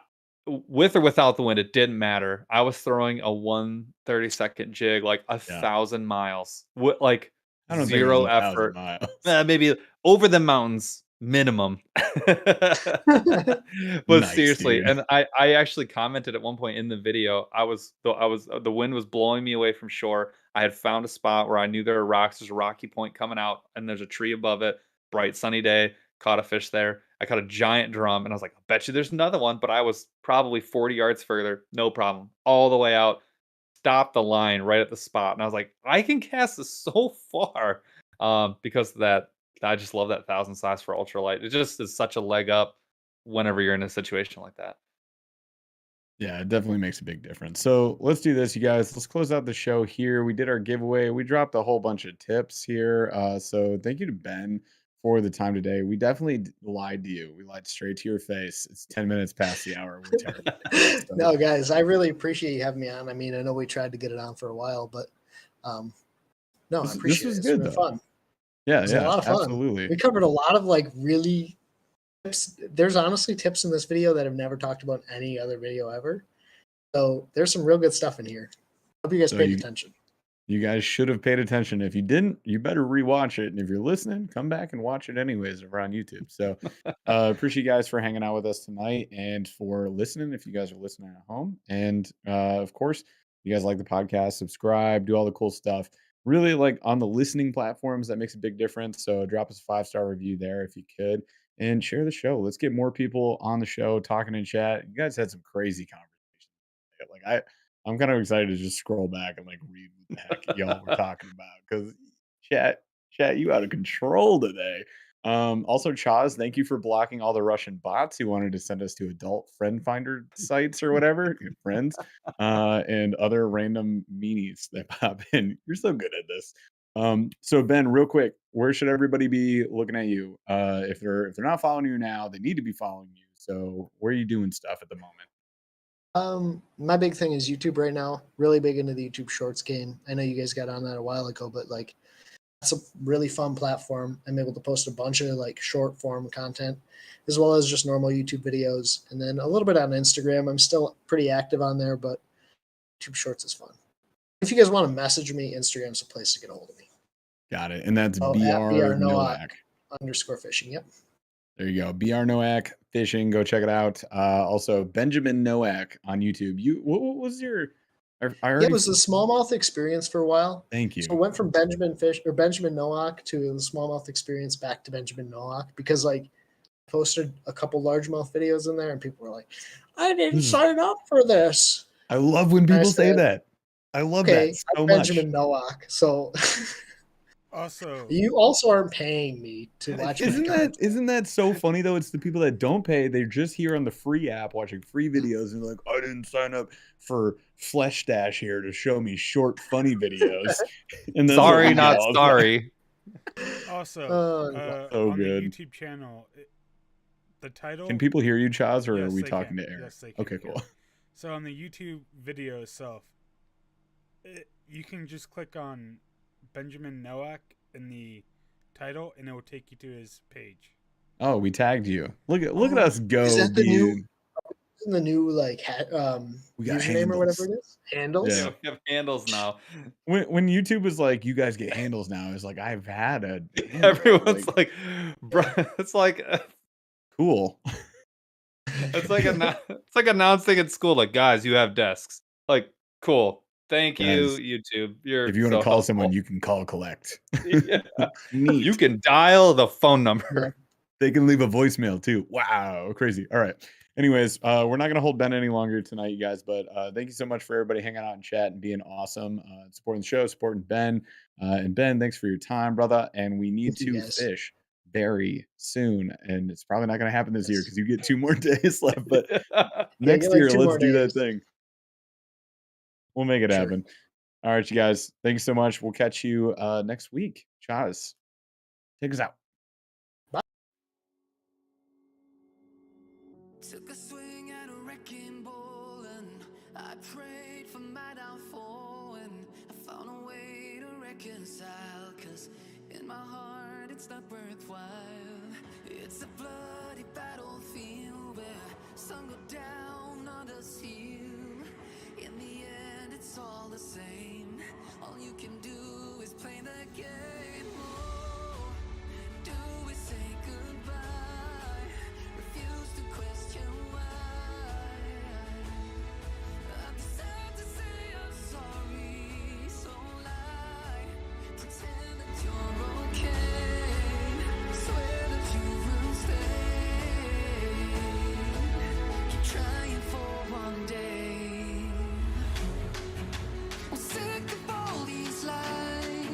with or without the wind, it didn't matter. I was throwing a 1/32 jig like
Yeah.
1,000 miles with like
I don't think it was
0
1,000
effort.
miles.
Maybe over the mountains minimum. But
Nice,
seriously,
dude.
and I actually commented at one point in the video. The wind was blowing me away from shore. I had found a spot where I knew there were rocks. There's a rocky point coming out, and there's a tree above it. Bright sunny day. Caught a fish there. I caught a giant drum, and I was like, I bet you there's another one. But I was probably 40 yards further. No problem. All the way out. Stopped the line right at the spot. And I was like, I can cast this so far. Because of that. I just love that 1,000 size for ultralight. It just is such a leg up whenever you're in a situation like that.
Yeah, it definitely makes a big difference. So let's do this, you guys. Let's close out the show here. We did our giveaway. We dropped a whole bunch of tips here. So thank you to Ben for the time today. We definitely lied to you. We lied straight to your face. It's 10 minutes past the hour. We're terrible. So,
No, guys, I really appreciate you having me on. I mean, I know we tried to get it on for a while, but no, I
this
appreciate
was
it. It's
good,
been
though.
fun.
Yeah,
It was a lot of fun.
absolutely.
We covered a lot of like really tips. There's honestly tips in this video that I've never talked about in any other video ever. So there's some real good stuff in here. Hope you guys
So
paid attention.
You guys should have paid attention. If you didn't, you better rewatch it. And if you're listening, come back and watch it anyways over on YouTube. So appreciate you guys for hanging out with us tonight and for listening if you guys are listening at home. And of course, you guys like the podcast, subscribe, do all the cool stuff. Really like on the listening platforms, that makes a big difference. So drop us a 5-star review there if you could and share the show. Let's get more people on the show talking in chat. You guys had some crazy conversations. Like I'm kind of excited to just scroll back and like read what the heck y'all were talking about because chat, you out of control today. Also, Chaz, thank you for blocking all the Russian bots who wanted to send us to adult friend finder sites or whatever, your friends, and other random meanies that pop in. You're so good at this. So Ben, real quick, where should everybody be looking at you? If they're not following you now, they need to be following you. So where are you doing stuff at the moment?
My big thing is YouTube right now. Really big into the YouTube Shorts game. I know you guys got on that a while ago, but like it's a really fun platform. I'm able to post a bunch of like short form content as well as just normal YouTube videos, and then a little bit on Instagram. I'm still pretty active on there, but YouTube Shorts is fun. If you guys want to message me, Instagram's a place to get a hold of me.
Got it. And that's
Oh,
BR
at BR
Noack.
_fishing. Yep.
There you go. BR Noack fishing. Go check it out. Also Benjamin Noack on YouTube. What was your I already
It was the smallmouth experience for a while.
Thank you.
So it went from Benjamin Noack to the smallmouth experience back to Benjamin Noack because like posted a couple largemouth videos in there, and people were like, "I didn't
Mm.
sign up for this."
I love when
And I
people say
said,
that. I love
"Okay,
that
I'm
so much.
Benjamin Nowak, so
Also,
you also aren't paying me to watch my content."
Isn't that so funny though? It's the people that don't pay. They're just here on the free app watching free videos and they're like, I didn't sign up for Flesh Dash here to show me short funny videos. And that's what
Sorry,
we get
not
all the time.
sorry.
also
So
on
good.
the YouTube channel, the title.
Can people hear you, Chaz, or
Yes,
are we
they
talking
can.
to Aaron?
Yes, they can.
Okay, cool.
Yeah. So on the YouTube video itself, you can just click on Benjamin Nowak in the title, and it will take you to his page.
Oh, we tagged you. Look at us go.
Is that the new
dude.
isn't the new like
We got
username or whatever
handles.
it is? Handles?
Yeah.
We have handles now.
When YouTube was like, you guys get handles now, it's like I've had a handle.
Everyone's like, bro, it's like
cool.
it's like announcing at school, like, guys, you have desks. Like, cool. Thank
Guys,
you, YouTube. You're
if you want
so
to call
helpful.
someone, you can call collect.
Yeah.
Neat.
You can dial the phone number.
They can leave a voicemail too. Wow, crazy. All right. Anyways, we're not going to hold Ben any longer tonight, you guys, but thank you so much for everybody hanging out in chat and being awesome, supporting the show, supporting Ben. And Ben, thanks for your time, brother. And we need
Thank you,
to
guys.
fish very soon. And it's probably not going to happen this year because you get 2 more days left. But next
get like
year,
2
let's
more
do that
days.
thing. We'll make it
Sure.
happen. All right, you guys. Thank you so much. We'll catch you next week. Chaz, take us out.
Took a swing at a wrecking ball and I prayed for my downfall and I found a way to reconcile, cause in my heart it's not worthwhile. It's a bloody battlefield where sun go down, others heal. In the end it's all the same. All you can do is play the game. Oh, do we say goodbye?